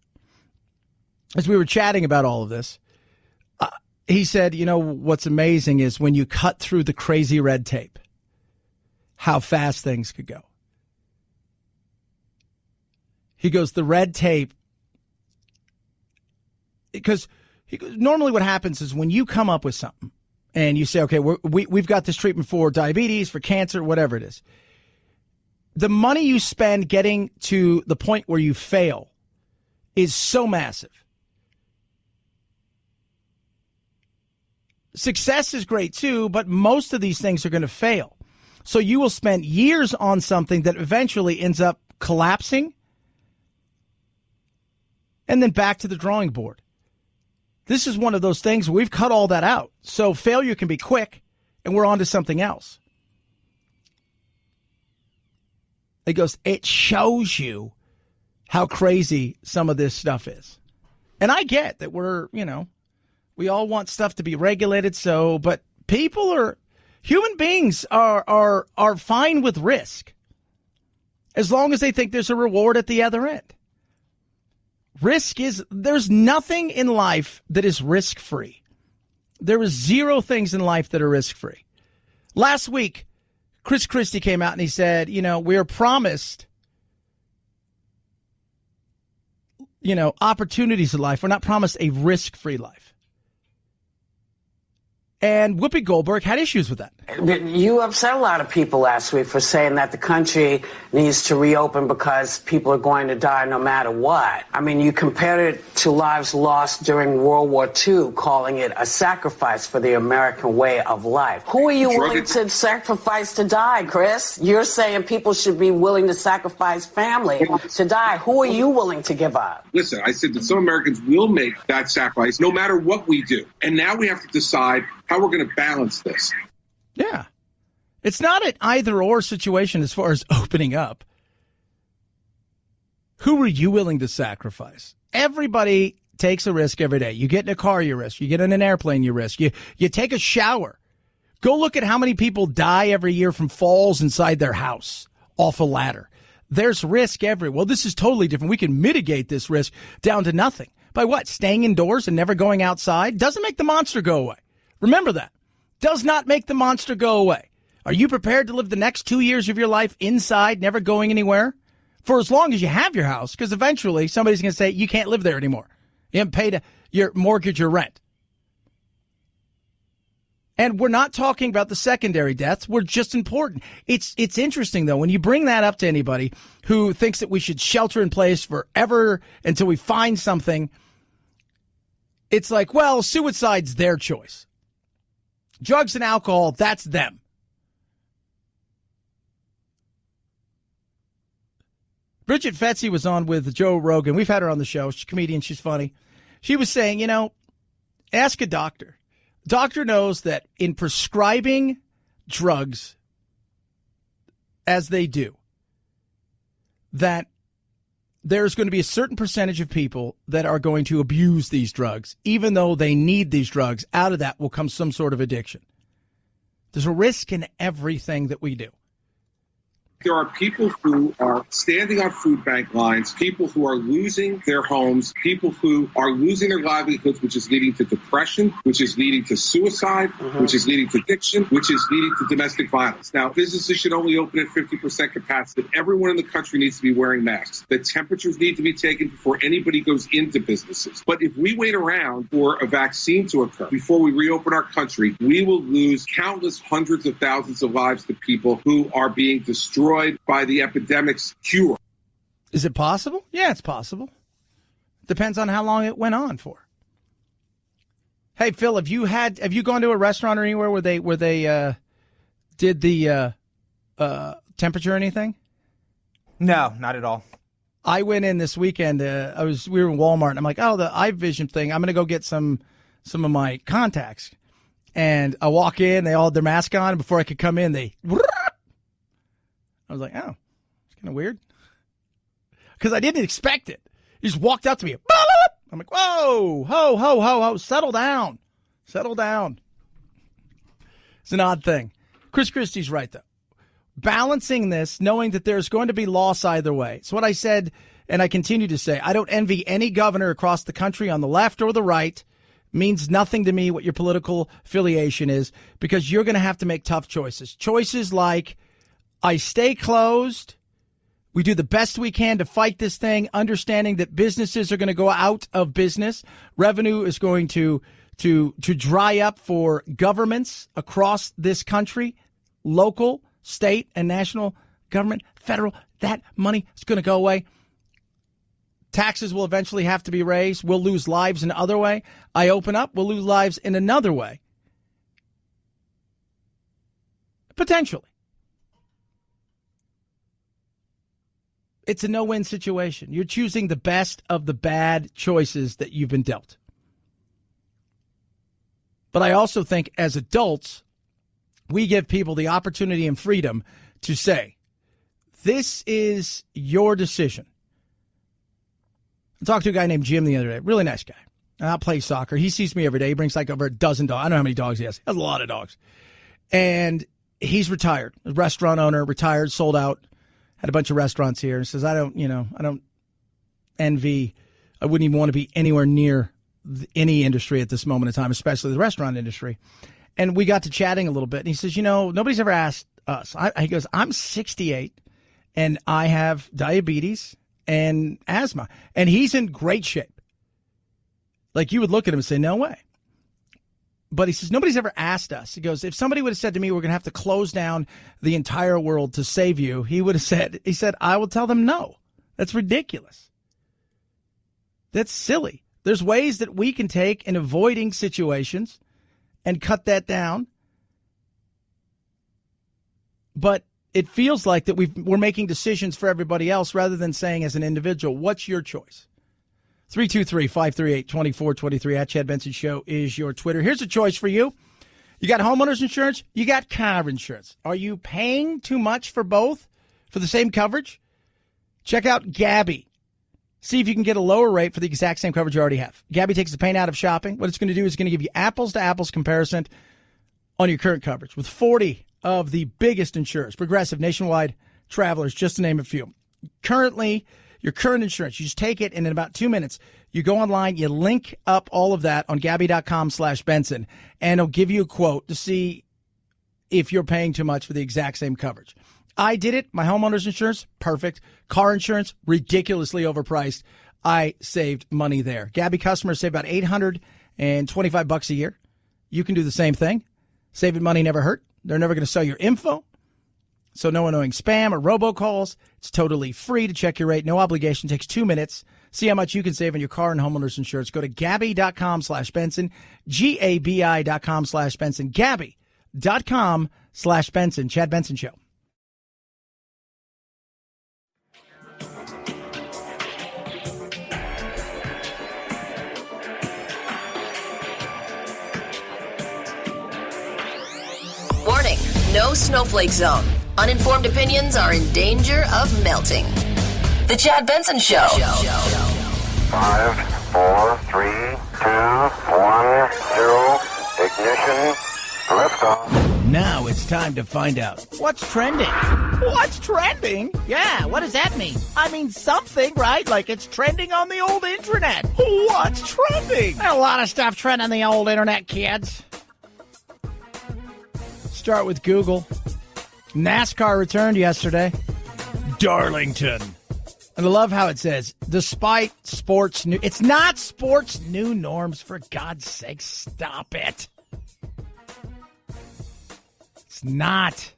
As we were chatting about all of this, he said, what's amazing is when you cut through the crazy red tape, how fast things could go. He goes, the red tape, because normally what happens is when you come up with something and you say, okay, we've got this treatment for diabetes, for cancer, whatever it is, the money you spend getting to the point where you fail is so massive. Success is great too, but most of these things are going to fail. So you will spend years on something that eventually ends up collapsing and then back to the drawing board. This is one of those things we've cut all that out. So failure can be quick and we're on to something else. It goes, it shows you how crazy some of this stuff is. And I get that we all want stuff to be regulated, but human beings are fine with risk as long as they think there's a reward at the other end. There's nothing in life that is risk-free. There is zero things in life that are risk-free. Last week, Chris Christie came out and he said, we are promised, opportunities in life. We're not promised a risk-free life. And Whoopi Goldberg had issues with that. You upset a lot of people last week for saying that the country needs to reopen because people are going to die no matter what. I mean, you compared it to lives lost during World War II, calling it a sacrifice for the American way of life. Who are you willing to sacrifice to die, Chris? You're saying people should be willing to sacrifice family to die. Who are you willing to give up? Listen, I said that some Americans will make that sacrifice no matter what we do. And now we have to decide how we're going to balance this. Yeah. It's not an either-or situation as far as opening up. Who are you willing to sacrifice? Everybody takes a risk every day. You get in a car, you risk. You get in an airplane, you risk. You take a shower. Go look at how many people die every year from falls inside their house off a ladder. There's risk everywhere. Well, this is totally different. We can mitigate this risk down to nothing. By what? Staying indoors and never going outside? Doesn't make the monster go away. Remember that. Does not make the monster go away. Are you prepared to live the next 2 years of your life inside, never going anywhere? For as long as you have your house, because eventually somebody's going to say you can't live there anymore. You haven't paid your mortgage or rent. And we're not talking about the secondary deaths. We're just important. It's interesting, though, when you bring that up to anybody who thinks that we should shelter in place forever until we find something. It's like, well, suicide's their choice. Drugs and alcohol, that's them. Bridget Fetzi was on with Joe Rogan. We've had her on the show. She's a comedian. She's funny. She was saying, ask a doctor. Doctor knows that in prescribing drugs, as they do, that there's going to be a certain percentage of people that are going to abuse these drugs, even though they need these drugs. Out of that will come some sort of addiction. There's a risk in everything that we do. There are people who are standing on food bank lines, people who are losing their homes, people who are losing their livelihoods, which is leading to depression, which is leading to suicide, which is leading to addiction, which is leading to domestic violence. Now, businesses should only open at 50% capacity. Everyone in the country needs to be wearing masks. The temperatures need to be taken before anybody goes into businesses. But if we wait around for a vaccine to occur before we reopen our country, we will lose countless hundreds of thousands of lives to people who are being destroyed by the epidemic's cure. Is it possible? Yeah, it's possible. Depends on how long it went on for. Hey, Phil, have you gone to a restaurant or anywhere where they did the temperature or anything? No, not at all. I went in this weekend. We were in Walmart, and I'm like, oh, the eye vision thing. I'm gonna go get some of my contacts. And I walk in, they all had their mask on. And before I could come in, I was like, oh, it's kind of weird. Because I didn't expect it. He just walked up to me. I'm like, whoa, ho, settle down. Settle down. It's an odd thing. Chris Christie's right, though. Balancing this, knowing that there's going to be loss either way. It's what I said, and I continue to say. I don't envy any governor across the country on the left or the right. Means nothing to me what your political affiliation is, because you're going to have to make tough choices. Choices like, I stay closed. We do the best we can to fight this thing, understanding that businesses are going to go out of business. Revenue is going to dry up for governments across this country, local, state, and national government, federal. That money is going to go away. Taxes will eventually have to be raised. We'll lose lives in another way. I open up, we'll lose lives in another way. Potentially. It's a no-win situation. You're choosing the best of the bad choices that you've been dealt. But I also think as adults, we give people the opportunity and freedom to say, this is your decision. I talked to a guy named Jim the other day, really nice guy. And I play soccer. He sees me every day. He brings like over a dozen dogs. I don't know how many dogs he has. He has a lot of dogs. And he's retired, a restaurant owner, retired, sold out. Had a bunch of restaurants here, and says, I don't envy, I wouldn't even want to be anywhere near any industry at this moment in time, especially the restaurant industry. And we got to chatting a little bit, and he says, nobody's ever asked us. He goes, I'm 68, and I have diabetes and asthma, and he's in great shape. Like, you would look at him and say, no way. But he says, nobody's ever asked us. He goes, if somebody would have said to me, we're going to have to close down the entire world to save you, he said, I will tell them no. That's ridiculous. That's silly. There's ways that we can take in avoiding situations and cut that down. But it feels like that we're making decisions for everybody else rather than saying as an individual, what's your choice? 323-538-2423 at Chad Benson Show is your Twitter. Here's a choice for you. You got homeowners insurance, you got car insurance. Are you paying too much for both for the same coverage? Check out Gabby. See if you can get a lower rate for the exact same coverage you already have. Gabby takes the pain out of shopping. What it's going to do is going to give you apples to apples comparison on your current coverage with 40 of the biggest insurers, Progressive, Nationwide, Travelers, just to name a few. Currently, your current insurance, you just take it, and in about 2 minutes, you go online, you link up all of that on Gabby.com/Benson, and it'll give you a quote to see if you're paying too much for the exact same coverage. I did it. My homeowner's insurance, perfect. Car insurance, ridiculously overpriced. I saved money there. Gabby customers save about $825 a year. You can do the same thing. Saving money never hurt. They're never going to sell your info. So no annoying spam or robocalls. It's totally free to check your rate. No obligation. Takes 2 minutes. See how much you can save on your car and homeowner's insurance. Go to Gabby.com/Benson. GABI.com/Benson. Gabby.com/Benson. Chad Benson Show. Warning, no snowflake zone. Uninformed opinions are in danger of melting. The Chad Benson Show. 5, 4, 3, 2, 1, 0. Ignition. Liftoff. Now it's time to find out what's trending. What's trending? Yeah, what does that mean? I mean something, right? Like it's trending on the old internet. What's trending? A lot of stuff trending on the old internet, kids. Start with Google. NASCAR returned yesterday. Darlington. And I love how it says, despite sports new... It's not sports new norms, for God's sake. Stop it. It's not.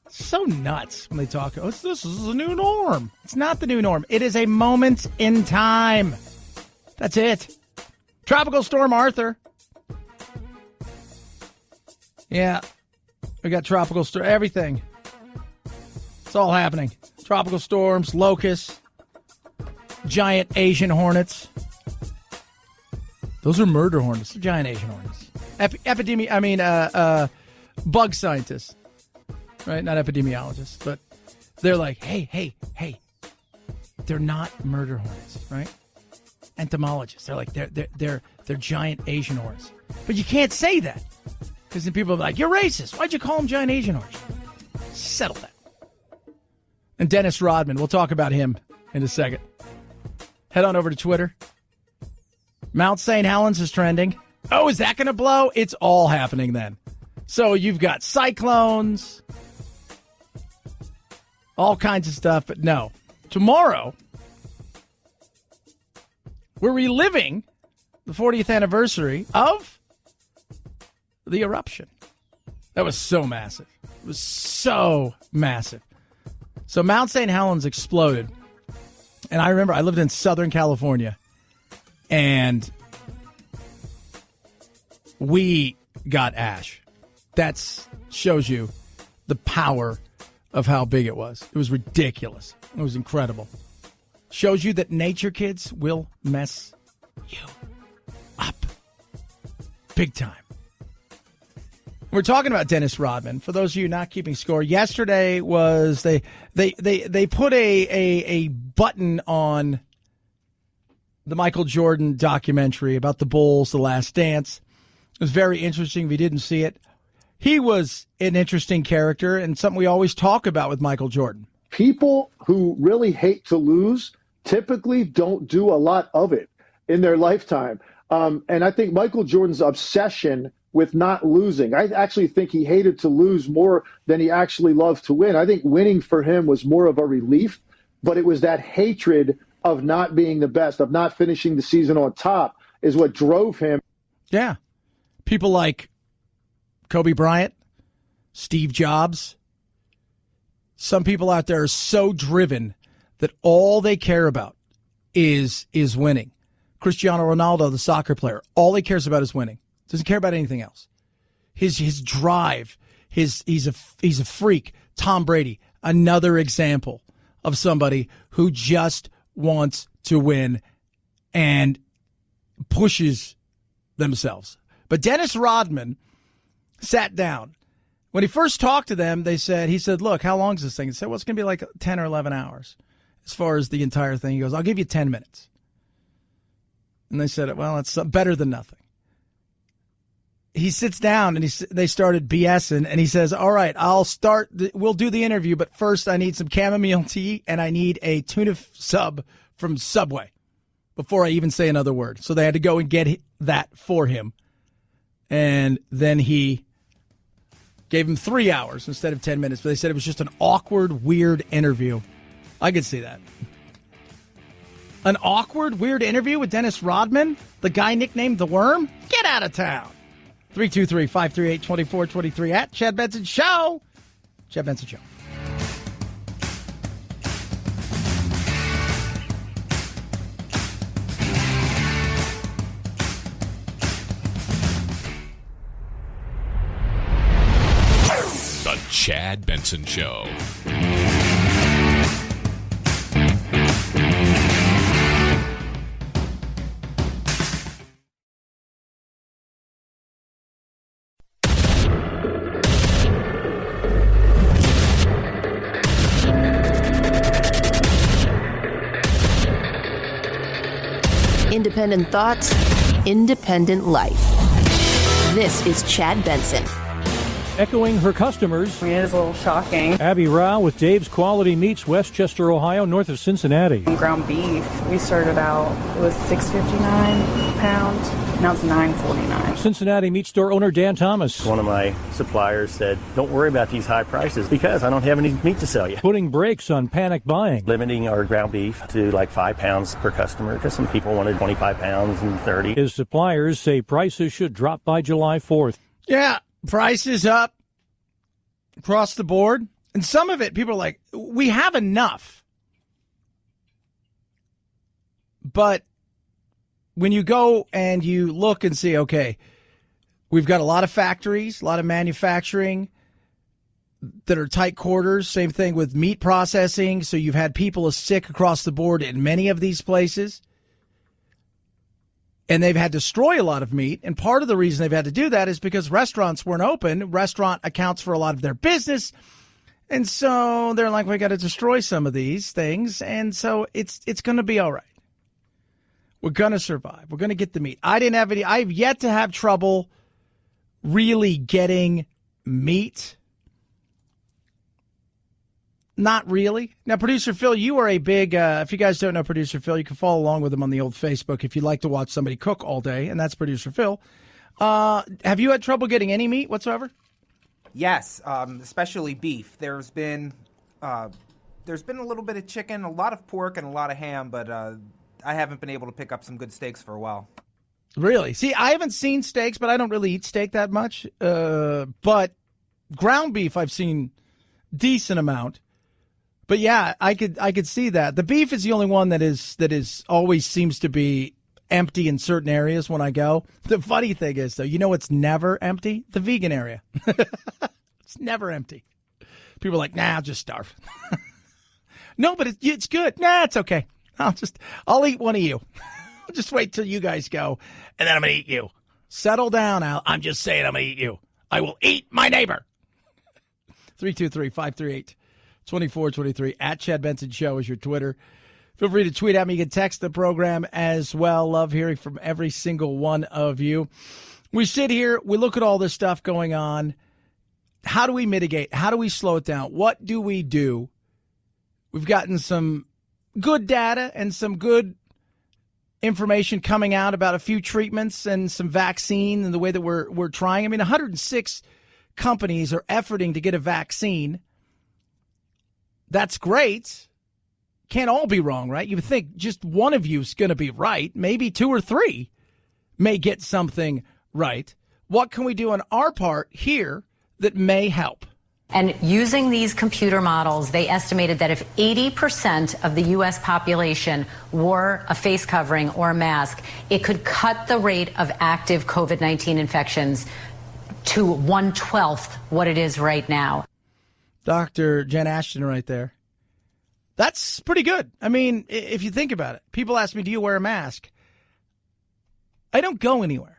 It's so nuts when they talk, this is a new norm. It's not the new norm. It is a moment in time. That's it. Tropical Storm Arthur. Yeah. We got tropical storm, everything. It's all happening. Tropical storms, locusts, giant Asian hornets. Those are murder hornets. They're giant Asian hornets. Bug scientists, right? Not epidemiologists, but they're like, hey. They're not murder hornets, right? Entomologists. They're like, they're giant Asian hornets. But you can't say that because then people are like, you're racist. Why'd you call them giant Asian hornets? Settle that. And Dennis Rodman, we'll talk about him in a second. Head on over to Twitter. Mount St. Helens is trending. Oh, is that going to blow? It's all happening then. So you've got cyclones, all kinds of stuff, but no. Tomorrow, we're reliving the 40th anniversary of the eruption. That was so massive. It was so massive. So Mount St. Helens exploded. And I remember I lived in Southern California. And we got ash. That shows you the power of how big it was. It was ridiculous. It was incredible. Shows you that nature, kids, will mess you up. Big time. We're talking about Dennis Rodman. For those of you not keeping score, yesterday was they put a button on the Michael Jordan documentary about the Bulls, The Last Dance. It was very interesting if you didn't see it. He was an interesting character and something we always talk about with Michael Jordan. People who really hate to lose typically don't do a lot of it in their lifetime. And I think Michael Jordan's obsession with not losing, I actually think he hated to lose more than he actually loved to win. I think winning for him was more of a relief, but it was that hatred of not being the best, of not finishing the season on top is what drove him. Yeah. People like Kobe Bryant, Steve Jobs. Some people out there are so driven that all they care about is winning. Cristiano Ronaldo, the soccer player, all he cares about is winning. Doesn't care about anything else. His drive, he's a freak. Tom Brady, another example of somebody who just wants to win and pushes themselves. But Dennis Rodman sat down. When he first talked to them, he said, look, how long is this thing? He said, well, it's going to be like 10 or 11 hours as far as the entire thing. He goes, I'll give you 10 minutes. And they said, well, it's better than nothing. He sits down and they started BSing and he says, all right, we'll do the interview, but first I need some chamomile tea and I need a tuna sub from Subway before I even say another word. So they had to go and get that for him. And then he gave him 3 hours instead of 10 minutes, but they said it was just an awkward, weird interview. I could see that. An awkward, weird interview with Dennis Rodman, the guy nicknamed The Worm? Get out of town. 323-538-2423 at Chad Benson Show. Chad Benson Show. The Chad Benson Show. Independent thoughts, independent life. This is Chad Benson. Echoing her customers. It is a little shocking. Abby Rao with Dave's Quality Meats, Westchester, Ohio, north of Cincinnati. Ground beef, we started out, it was $6.59 a pound. Now it's $9.49. Cincinnati meat store owner Dan Thomas. One of my suppliers said, don't worry about these high prices because I don't have any meat to sell you. Putting brakes on panic buying. Limiting our ground beef to like 5 pounds per customer because some people wanted 25 pounds and 30. His suppliers say prices should drop by July 4th. Yeah, prices up across the board. And some of it, people are like, we have enough. But when you go and you look and see, okay, we've got a lot of factories, a lot of manufacturing that are tight quarters. Same thing with meat processing. So you've had people sick across the board in many of these places. And they've had to destroy a lot of meat. And part of the reason they've had to do that is because restaurants weren't open. Restaurant accounts for a lot of their business. And so they're like, we got to destroy some of these things. And so it's going to be all right. We're going to survive. We're going to get the meat. I've yet to have trouble really getting meat. Not really. Now, Producer Phil, you are a big, if you guys don't know Producer Phil, you can follow along with him on the old Facebook if you'd like to watch somebody cook all day, and that's Producer Phil. Have you had trouble getting any meat whatsoever? Yes, especially beef. There's been a little bit of chicken, a lot of pork, and a lot of ham, but I haven't been able to pick up some good steaks for a while. Really? See, I haven't seen steaks, but I don't really eat steak that much. But ground beef, I've seen decent amount. But yeah, I could see that. The beef is the only one that is always seems to be empty in certain areas when I go. The funny thing is, though, you know it's never empty? The vegan area. It's never empty. People are like, nah, I'll just starve. No, but it's good. Nah, it's okay. I'll eat one of you. I'll just wait till you guys go, and then I'm going to eat you. Settle down, Al. I'm just saying I'm going to eat you. I will eat my neighbor. 323-538-2423. At Chad Benson Show is your Twitter. Feel free to tweet at me. You can text the program as well. Love hearing from every single one of you. We sit here. We look at all this stuff going on. How do we mitigate? How do we slow it down? What do we do? We've gotten some good data and some good information coming out about a few treatments and some vaccine and the way that we're trying. I mean, 106 companies are efforting to get a vaccine. That's great. Can't all be wrong, right? You would think just one of you is going to be right. Maybe 2 or 3 may get something right. What can we do on our part here that may help? And using these computer models, they estimated that if 80% of the U.S. population wore a face covering or a mask, it could cut the rate of active COVID-19 infections to 1/12 what it is right now. Dr. Jen Ashton right there. That's pretty good. I mean, if you think about it, people ask me, do you wear a mask? I don't go anywhere.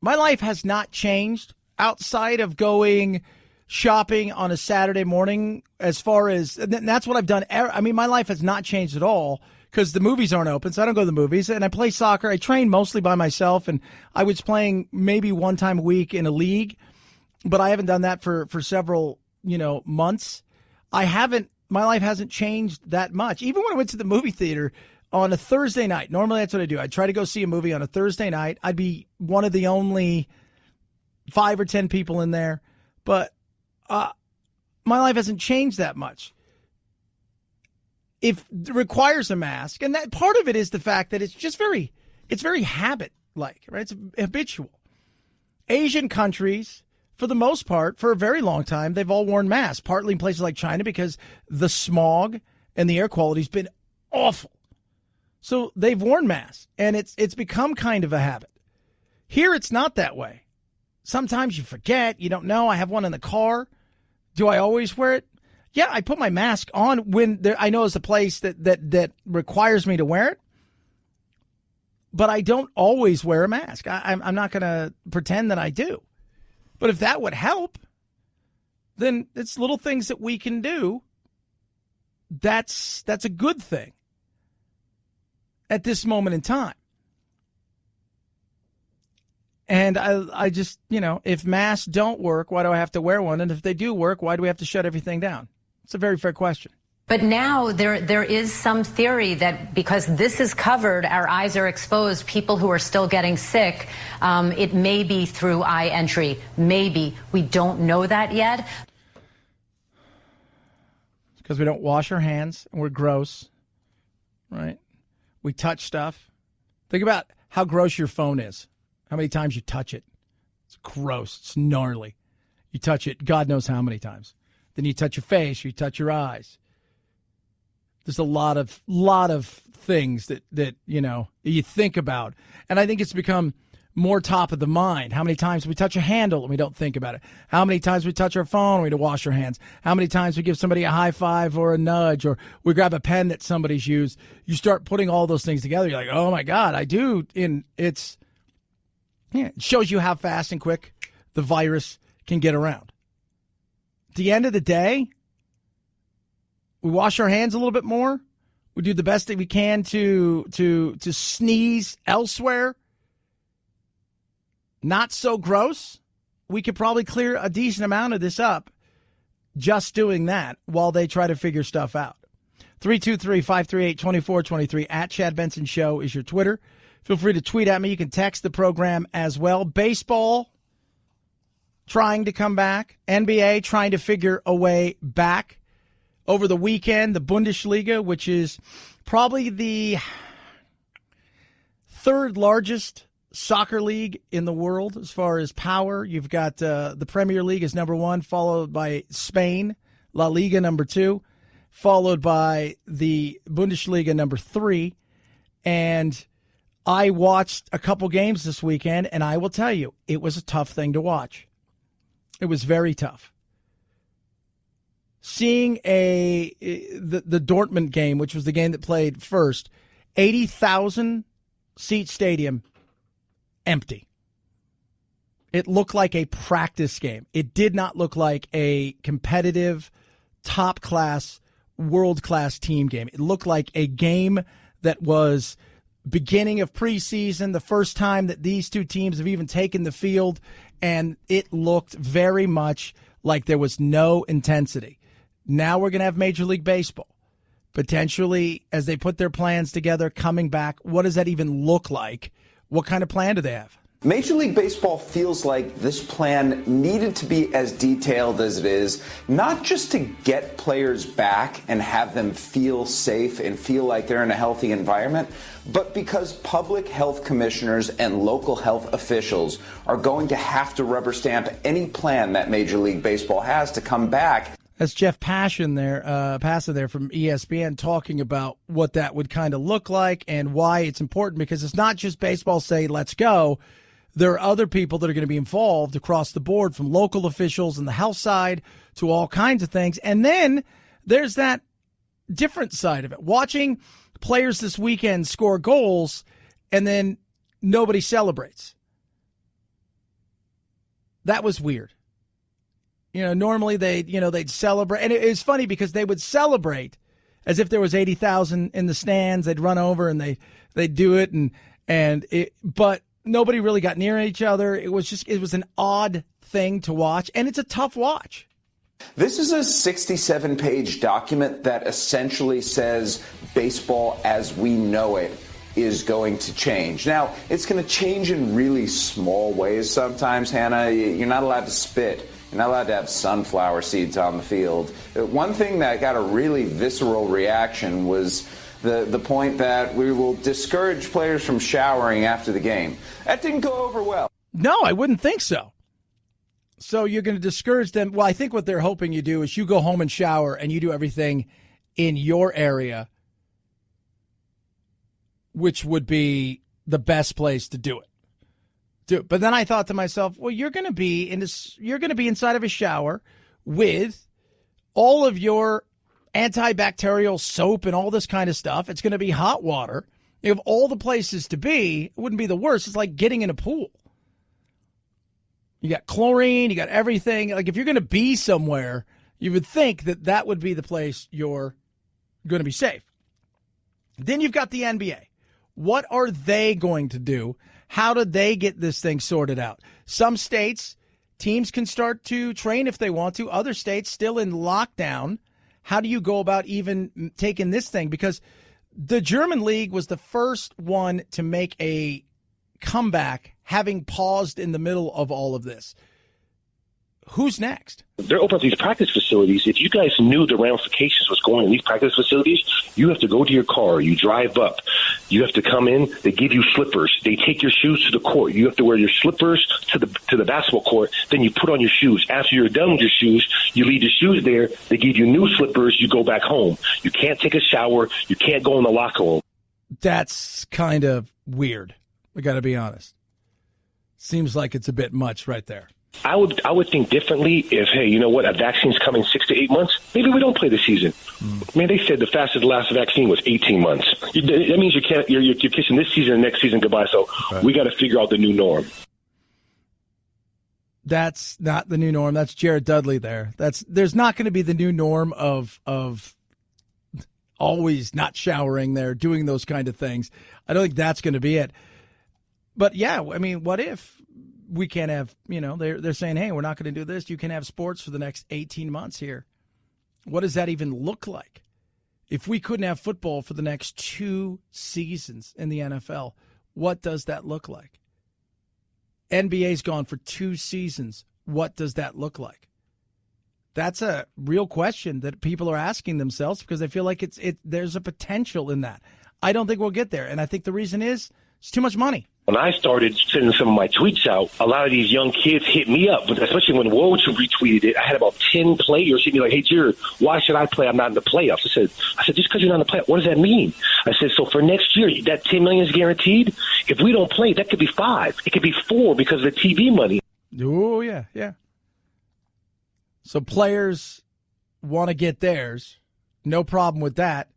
My life has not changed outside of going shopping on a Saturday morning as far as, and that's what I've done. I mean, my life has not changed at all because the movies aren't open, so I don't go to the movies. And I play soccer. I train mostly by myself, and I was playing maybe one time a week in a league, but I haven't done that for several, months. My life hasn't changed that much. Even when I went to the movie theater on a Thursday night, normally that's what I do. I try to go see a movie on a Thursday night. I'd be one of the only 5 or 10 people in there, but my life hasn't changed that much. If it requires a mask, and that part of it is the fact that it's very habit-like, right? It's habitual. Asian countries, for the most part, for a very long time, they've all worn masks, partly in places like China because the smog and the air quality has been awful. So they've worn masks, and it's become kind of a habit. Here, it's not that way. Sometimes you forget, you don't know. I have one in the car. Do I always wear it? Yeah, I put my mask on when I know it's a place that requires me to wear it. But I don't always wear a mask. I'm not going to pretend that I do. But if that would help, then it's little things that we can do. That's a good thing at this moment in time. And I just, if masks don't work, why do I have to wear one? And if they do work, why do we have to shut everything down? It's a very fair question. But now there is some theory that because this is covered, our eyes are exposed, people who are still getting sick, it may be through eye entry. Maybe. We don't know that yet. Because we don't wash our hands and we're gross, right? We touch stuff. Think about how gross your phone is. How many times you touch it. It's gross. It's gnarly. You touch it, God knows how many times. Then you touch your face, you touch your eyes. There's a lot of things that you think about. And I think it's become more top of the mind. How many times we touch a handle and we don't think about it? How many times we touch our phone and we don't wash our hands? How many times we give somebody a high five or a nudge, or we grab a pen that somebody's used? You start putting all those things together. You're like, oh my God, I do. And it shows you how fast and quick the virus can get around. At the end of the day, we wash our hands a little bit more. We do the best that we can to sneeze elsewhere. Not so gross. We could probably clear a decent amount of this up just doing that while they try to figure stuff out. 323-538-2423 at Chad Benson Show is your Twitter. Feel free to tweet at me. You can text the program as well. Baseball trying to come back. NBA trying to figure a way back. Over the weekend, the Bundesliga, which is probably the third largest soccer league in the world as far as power. You've got the Premier League is number one, followed by Spain, La Liga number two, followed by the Bundesliga number three. And I watched a couple games this weekend, and I will tell you, it was a tough thing to watch. It was very tough. Seeing the Dortmund game, which was the game that played first, 80,000 seat stadium, empty. It looked like a practice game. It did not look like a competitive, top-class, world-class team game. It looked like a game that was beginning of preseason, the first time that these two teams have even taken the field, and it looked very much like there was no intensity. Now we're going to have Major League Baseball. Potentially, as they put their plans together, coming back, what does that even look like? What kind of plan do they have? Major League Baseball feels like this plan needed to be as detailed as it is, not just to get players back and have them feel safe and feel like they're in a healthy environment, but because public health commissioners and local health officials are going to have to rubber stamp any plan that Major League Baseball has to come back. That's Jeff Passan there from ESPN talking about what that would kind of look like and why it's important, because it's not just baseball say, let's go. There are other people that are going to be involved across the board, from local officials and the health side to all kinds of things. And then there's that different side of it. Watching players this weekend score goals and then nobody celebrates. That was weird. Normally they'd celebrate. And it's funny because they would celebrate as if there was 80,000 in the stands. They'd run over and they'd do it. But nobody really got near each other. It was an odd thing to watch. And it's a tough watch. This is a 67-page document that essentially says baseball as we know it is going to change. Now, it's going to change in really small ways sometimes, Hannah. You're not allowed to spit. You're not allowed to have sunflower seeds on the field. One thing that got a really visceral reaction was the point that we will discourage players from showering after the game. That didn't go over well. No, I wouldn't think so. So you're going to discourage them. Well, I think what they're hoping you do is you go home and shower and you do everything in your area, which would be the best place to do it. But then I thought to myself, well, you're going to be inside of a shower with all of your antibacterial soap and all this kind of stuff. It's going to be hot water. You have all the places to be. It wouldn't be the worst. It's like getting in a pool. You got chlorine, you got everything. Like if you're going to be somewhere, you would think that would be the place you're going to be safe. Then you've got the NBA. What are they going to do? How do they get this thing sorted out? Some states, teams can start to train if they want to. Other states still in lockdown. How do you go about even taking this thing? Because the German league was the first one to make a comeback, having paused in the middle of all of this. Who's next? They're opening up these practice facilities. If you guys knew the ramifications was going in these practice facilities, you have to go to your car. You drive up. You have to come in. They give you slippers. They take your shoes to the court. You have to wear your slippers to the basketball court. Then you put on your shoes. After you're done with your shoes, you leave your shoes there. They give you new slippers. You go back home. You can't take a shower. You can't go in the locker room. That's kind of weird. I got to be honest. Seems like it's a bit much right there. I would think differently if, hey, you know what, a vaccine's coming 6 to 8 months. Maybe we don't play the season. Man, they said the fastest last vaccine was 18 months. That means you're kissing this season and next season goodbye. So we got to figure out the new norm. That's not the new norm. That's Jared Dudley there. There's not going to be the new norm of always not showering there, doing those kind of things. I don't think that's going to be it. But yeah, I mean, what if we can't have, they're saying, hey, we're not going to do this. You can have sports for the next 18 months here. What does that even look like? If we couldn't have football for the next 2 seasons in the NFL, what does that look like? NBA's gone for 2 seasons. What does that look like? That's a real question that people are asking themselves because they feel like there's a potential in that. I don't think we'll get there. And I think the reason is it's too much money. When I started sending some of my tweets out, a lot of these young kids hit me up, especially when Woj retweeted it. I had about 10 players hit me like, hey, Jared, why should I play? I'm not in the playoffs. I said, just because you're not in the playoffs, what does that mean? I said, so for next year, that $10 million is guaranteed? If we don't play, that could be 5. It could be 4 because of the TV money. Oh, yeah. So players want to get theirs. No problem with that.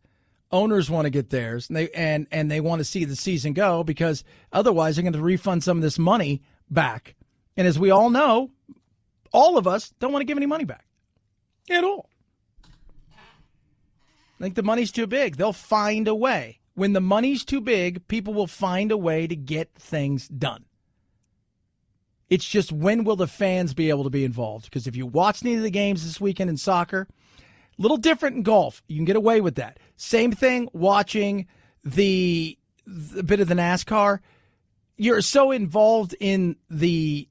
Owners want to get theirs, and they want to see the season go because otherwise they're going to refund some of this money back. And as we all know, all of us don't want to give any money back at all. I think the money's too big. They'll find a way. When the money's too big, people will find a way to get things done. It's just when will the fans be able to be involved? Because if you watch any of the games this weekend in soccer, a little different in golf. You can get away with that. Same thing watching the bit of the NASCAR. You're so involved in the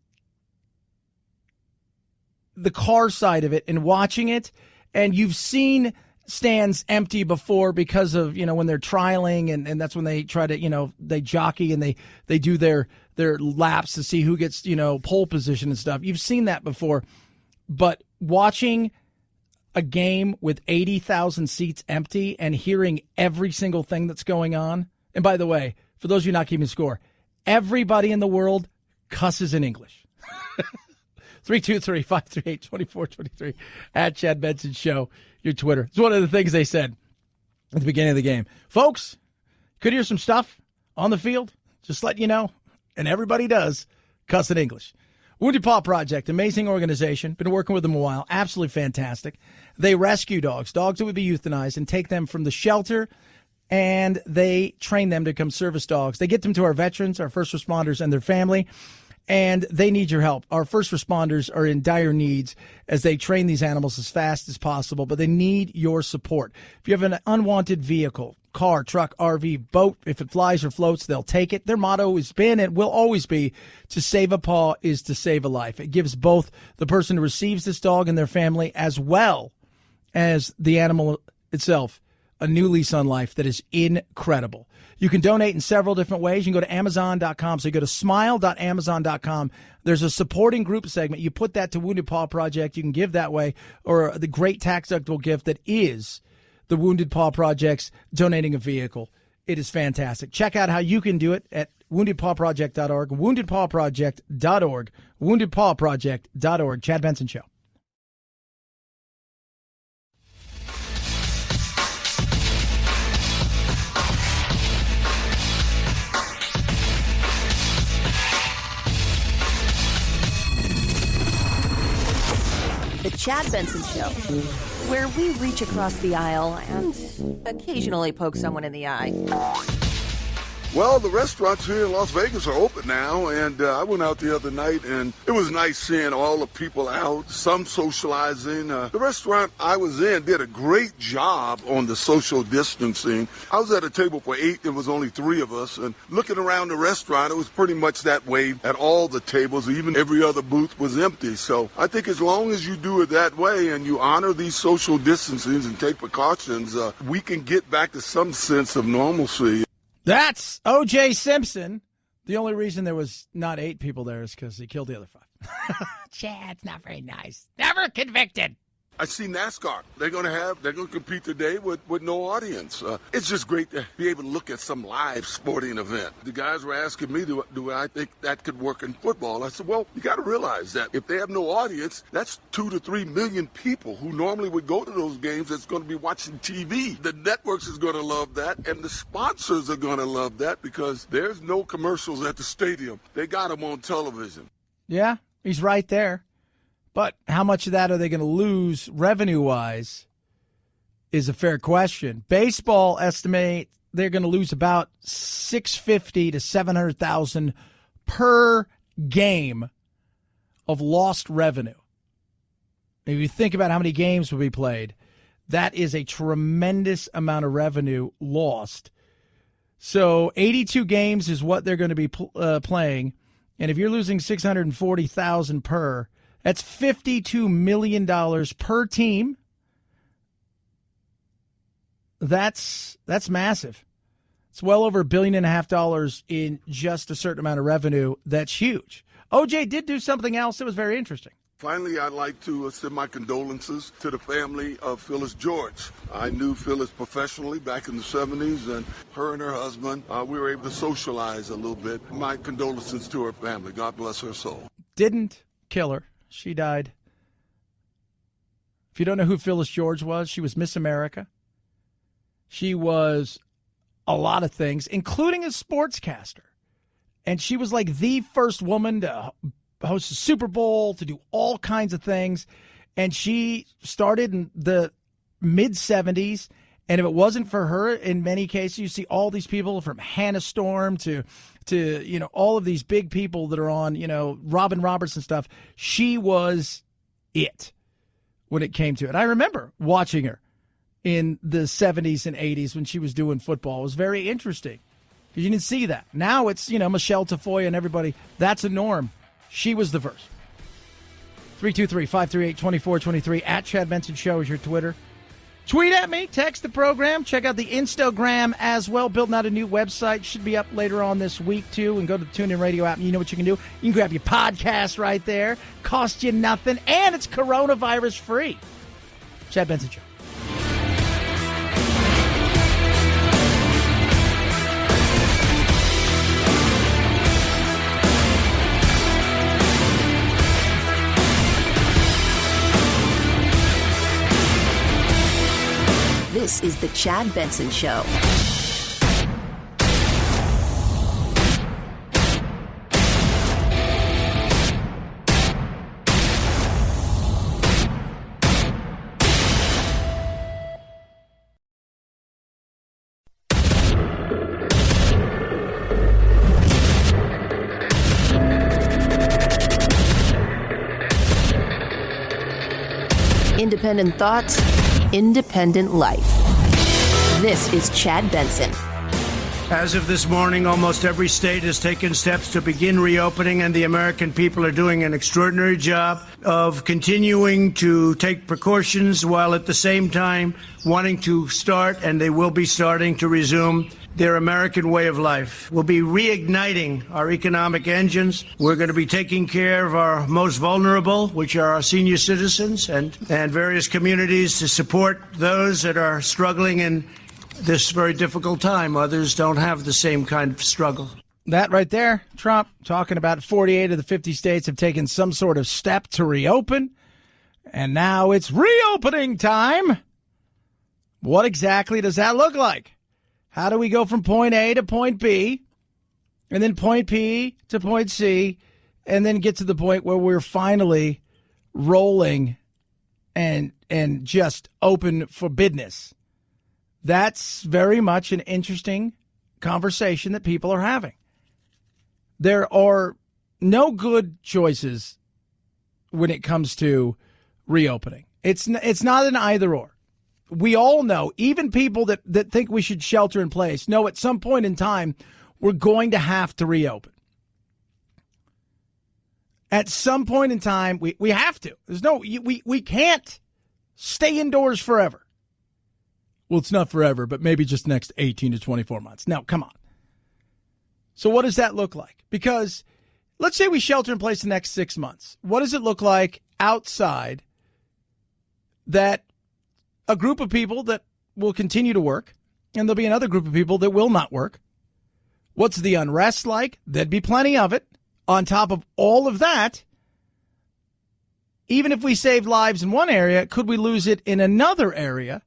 car side of it and watching it, and you've seen stands empty before because of, when they're trialing, and that's when they try to, they jockey and they do their laps to see who gets, pole position and stuff. You've seen that before. But watching a game with 80,000 seats empty and hearing every single thing that's going on. And by the way, for those of you not keeping score, everybody in the world cusses in English. 323-538-2423 at Chad Benson Show, your Twitter. It's one of the things they said at the beginning of the game. Folks, could hear some stuff on the field, just let you know. And everybody does cuss in English. Wounded Paw Project, amazing organization. Been working with them a while. Absolutely fantastic. They rescue dogs that would be euthanized, and take them from the shelter, and they train them to become service dogs. They get them to our veterans, our first responders, and their family, and they need your help. Our first responders are in dire needs as they train these animals as fast as possible, but they need your support. If you have an unwanted vehicle, car, truck, RV, boat, if it flies or floats, they'll take it. Their motto has been and will always be, to save a paw is to save a life. It gives both the person who receives this dog and their family, as well as the animal itself, a new lease on life that is incredible. You can donate in several different ways. You can go to Amazon.com. So you go to smile.amazon.com. There's a supporting group segment. You put that to Wounded Paw Project. You can give that way, or the great tax-deductible gift that is the Wounded Paw Project's donating a vehicle. It is fantastic. Check out how you can do it at woundedpawproject.org, woundedpawproject.org, woundedpawproject.org. Chad Benson Show. The Chad Benson Show, where we reach across the aisle and occasionally poke someone in the eye. Well, the restaurants here in Las Vegas are open now, and I went out the other night, and it was nice seeing all the people out, some socializing. The restaurant I was in did a great job on the social distancing. I was at a table for 8, there was only 3 of us, and looking around the restaurant, it was pretty much that way at all the tables. Even every other booth was empty. So I think as long as you do it that way and you honor these social distancing and take precautions, we can get back to some sense of normalcy. That's O.J. Simpson. The only reason there was not 8 people there is because he killed the other 5. Chad's not very nice. Never convicted. I see NASCAR. They're going to compete today with no audience. It's just great to be able to look at some live sporting event. The guys were asking me, do I think that could work in football? I said, well, you got to realize that if they have no audience, that's 2 to 3 million people who normally would go to those games that's going to be watching TV. The networks is going to love that, and the sponsors are going to love that because there's no commercials at the stadium. They got them on television. Yeah, he's right there. But how much of that are they going to lose revenue-wise is a fair question. Baseball estimate they're going to lose about $650,000 to $700,000 per game of lost revenue. If you think about how many games will be played, that is a tremendous amount of revenue lost. So 82 games is what they're going to be playing, and if you're losing $640,000 per, that's $52 million per team. That's massive. It's well over $1.5 billion in just a certain amount of revenue. That's huge. OJ did do something else that was very interesting. Finally, I'd like to send my condolences to the family of Phyllis George. I knew Phyllis professionally back in the 70s, and her and her husband, we were able to socialize a little bit. My condolences to her family. God bless her soul. Didn't kill her. She died. If you don't know who Phyllis George was, she was Miss America. She was a lot of things, including a sportscaster. And she was like the first woman to host a Super Bowl, to do all kinds of things. And she started in the mid-'70s. And if it wasn't for her, in many cases, you see all these people from Hannah Storm to all of these big people that are on, Robin Roberts and stuff. She was it when it came to it. I remember watching her in the 70s and 80s when she was doing football. It was very interesting because you didn't see that. Now it's, Michelle Tafoya and everybody. That's a norm. She was the first. 323-538-2423 at Chad Benson Show is your Twitter. Tweet at me, text the program, check out the Instagram as well. Building out a new website, should be up later on this week too. And go to the TuneIn Radio app and you know what you can do. You can grab your podcast right there, cost you nothing, and it's coronavirus free. Chad Benson Show. This is the Chad Benson Show. Independent thoughts, independent life. This is Chad Benson. As of this morning, almost every state has taken steps to begin reopening, and the American people are doing an extraordinary job of continuing to take precautions while at the same time wanting to start, and they will be starting to resume their American way of life. We'll be reigniting our economic engines. We're going to be taking care of our most vulnerable, which are our senior citizens and various communities, to support those that are struggling in this very difficult time. Others don't have the same kind of struggle. That right there, Trump talking about 48 of the 50 states have taken some sort of step to reopen, and now it's reopening time. What exactly does that look like? How do we go from point A to point B, and then point P to point C, and then get to the point where we're finally rolling and just open for business? That's very much an interesting conversation that people are having. There are no good choices when it comes to reopening. It's not an either or. We all know, even people that think we should shelter in place, know at some point in time we're going to have to reopen. At some point in time, we have to. We can't stay indoors forever. Well, it's not forever, but maybe just next 18 to 24 months. Now, come on. So what does that look like? Because let's say we shelter in place the next 6 months. What does it look like outside that a group of people that will continue to work and there'll be another group of people that will not work? What's the unrest like? There'd be plenty of it. On top of all of that, even if we save lives in one area, could we lose it in another area?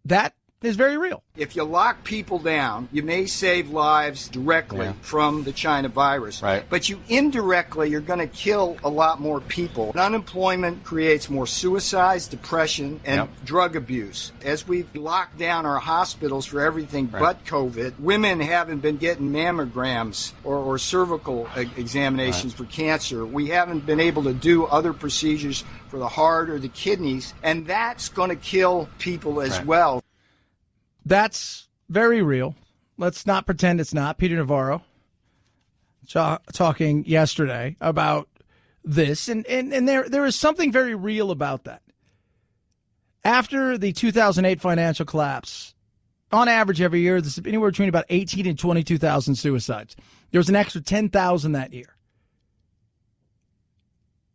That is very real. If you lock people down, you may save lives directly from the China virus. Right. But you indirectly, you're going to kill a lot more people. Unemployment creates more suicides, depression, and drug abuse. As we've locked down our hospitals for everything but COVID, women haven't been getting mammograms or cervical examinations for cancer. We haven't been able to do other procedures for the heart or the kidneys, and that's going to kill people as well. That's very real. Let's not pretend it's not. Peter Navarro talking yesterday about this, and there is something very real about that. After the 2008 financial collapse, on average every year, there's anywhere between about 18 and 22,000 suicides. There was an extra 10,000 that year.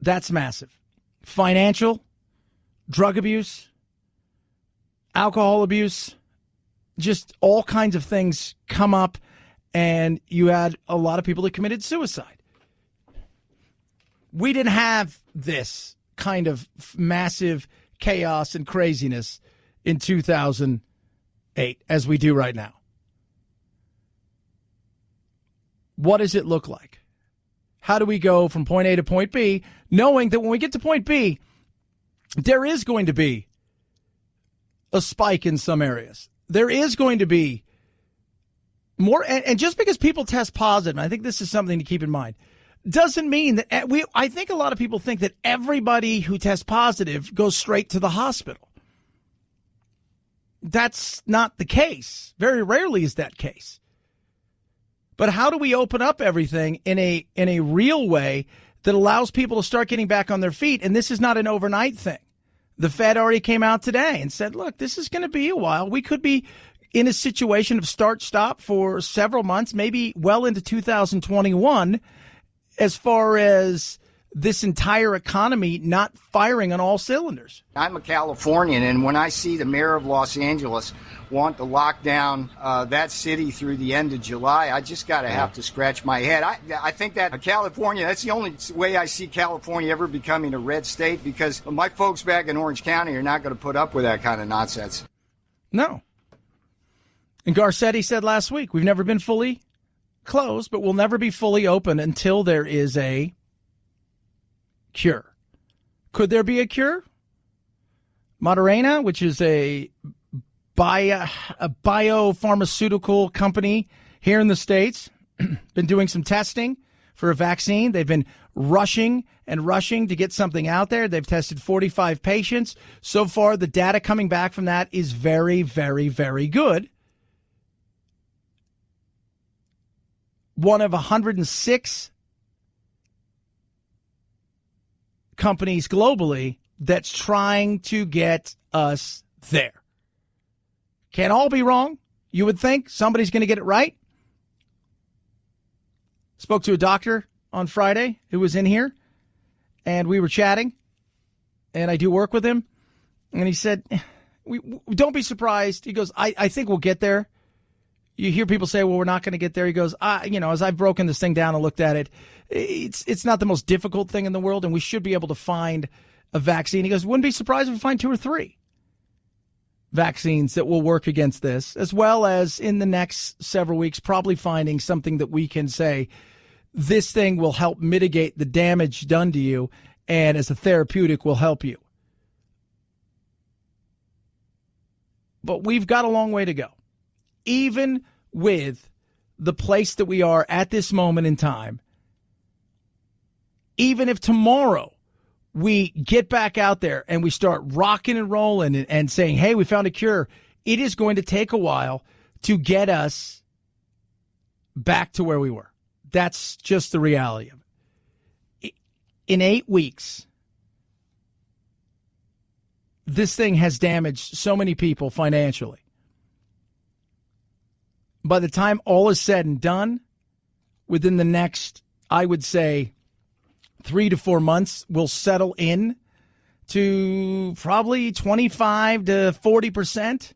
That's massive. Financial, drug abuse, alcohol abuse, just all kinds of things come up, and you had a lot of people that committed suicide. We didn't have this kind of massive chaos and craziness in 2008 as we do right now. What does it look like? How do we go from point A to point B, knowing that when we get to point B, there is going to be a spike in some areas? There is going to be more, and just because people test positive, and I think this is something to keep in mind, doesn't mean that I think a lot of people think that everybody who tests positive goes straight to the hospital. That's not the case. Very rarely is that case. But how do we open up everything in a real way that allows people to start getting back on their feet? And this is not an overnight thing. The Fed already came out today and said, look, this is going to be a while. We could be in a situation of start-stop for several months, maybe well into 2021, as far as this entire economy not firing on all cylinders. I'm a Californian, and when I see the mayor of Los Angeles want to lock down that city through the end of July, I just got to have to scratch my head. I think that California, that's the only way I see California ever becoming a red state, because my folks back in Orange County are not going to put up with that kind of nonsense. No. And Garcetti said last week, we've never been fully closed, but we'll never be fully open until there is a cure. Could there be a cure? Moderna, which is a biopharmaceutical company here in the States, been doing some testing for a vaccine. They've been rushing to get something out there. They've tested 45 patients. So far, the data coming back from that is very, very, very good. One of 106 companies globally that's trying to get us there. Can't all be wrong. You would think somebody's going to get it right. Spoke to a doctor on Friday who was in here, and we were chatting, and I do work with him, and he said, don't be surprised. He goes, I think we'll get there. You hear people say, well, we're not going to get there. He goes, as I've broken this thing down and looked at it, it's not the most difficult thing in the world, and we should be able to find a vaccine. He goes, wouldn't be surprised if we find 2 or 3 vaccines that will work against this, as well as in the next several weeks, probably finding something that we can say, this thing will help mitigate the damage done to you, and as a therapeutic will help you. But we've got a long way to go. even with the place that we are at this moment in time, even if tomorrow we get back out there and we start rocking and rolling and saying, hey, we found a cure, it is going to take a while to get us back to where we were. That's just the reality of it. In 8 weeks, this thing has damaged so many people financially. By the time all is said and done, within the next, I would say, 3 to 4 months, we'll settle in to probably 25 to 40%,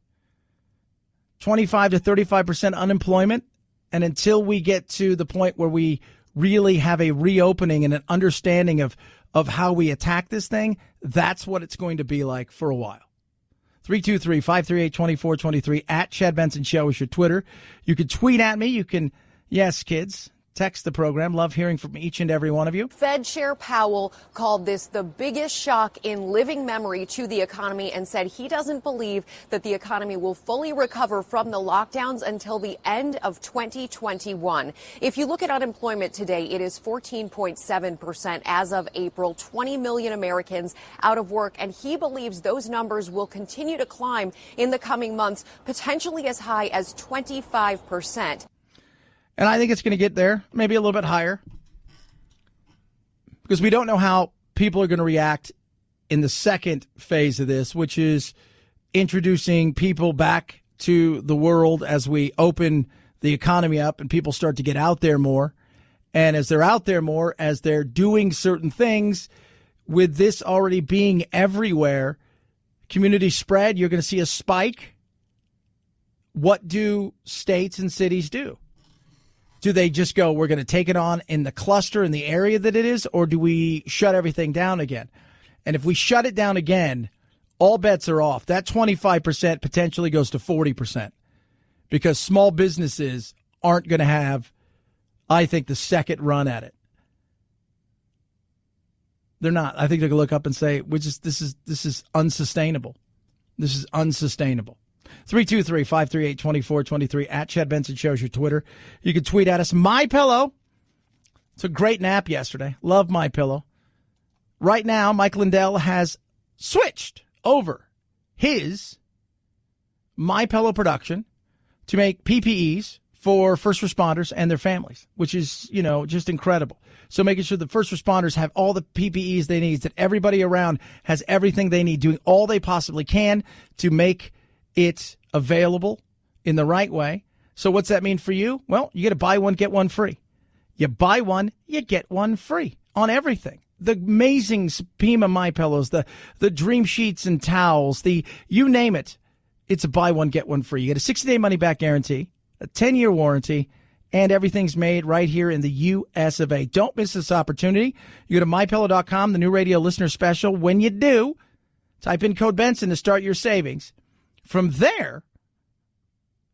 25 to 35% unemployment. And until we get to the point where we really have a reopening and an understanding of how we attack this thing, that's what it's going to be like for a while. 323-538-2423 at Chad Benson Show is your Twitter. You can tweet at me. You can, yes, kids, text the program. Love hearing from each and every one of you. Fed Chair Powell called this the biggest shock in living memory to the economy and said he doesn't believe that the economy will fully recover from the lockdowns until the end of 2021. If you look at unemployment today, it is 14.7% as of April, 20 million Americans out of work, and he believes those numbers will continue to climb in the coming months, potentially as high as 25%. And I think it's going to get there, maybe a little bit higher, because we don't know how people are going to react in the second phase of this, which is introducing people back to the world as we open the economy up and people start to get out there more. And as they're out there more, as they're doing certain things, with this already being everywhere, community spread, you're going to see a spike. What do states and cities do? Do they just go, we're going to take it on in the cluster, in the area that it is, or do we shut everything down again? And if we shut it down again, all bets are off. That 25% potentially goes to 40% because small businesses aren't going to have, I think, the second run at it. They're not. I think they're going to look up and say, this is unsustainable. This is unsustainable. 323-538-2423 at Chad Benson Show's your Twitter. You can tweet at us. MyPillow. It's a great nap yesterday. Love MyPillow. Right now, Mike Lindell has switched over his MyPillow production to make PPEs for first responders and their families, which is, just incredible. So making sure the first responders have all the PPEs they need, that everybody around has everything they need, doing all they possibly can to make it available in the right way. So what's that mean for you? Well, you get to buy one, get one free. You buy one, you get one free on everything. The amazing Pima MyPillows, the Dream Sheets and towels, you name it. It's a buy one, get one free. You get a 60-day money-back guarantee, a 10-year warranty, and everything's made right here in the U.S. of A. Don't miss this opportunity. You go to MyPillow.com, the new radio listener special. When you do, type in code Benson to start your savings. From there,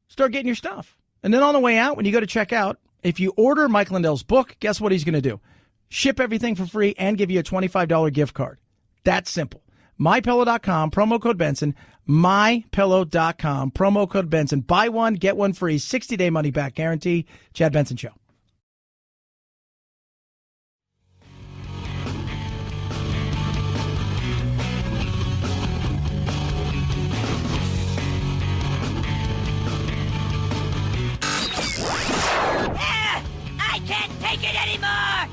start getting your stuff. And then on the way out, when you go to check out, if you order Mike Lindell's book, guess what he's going to do? Ship everything for free and give you a $25 gift card. That's simple. MyPillow.com, promo code Benson. MyPillow.com, promo code Benson. Buy one, get one free, 60-day money-back guarantee. Chad Benson Show. I can't take it anymore!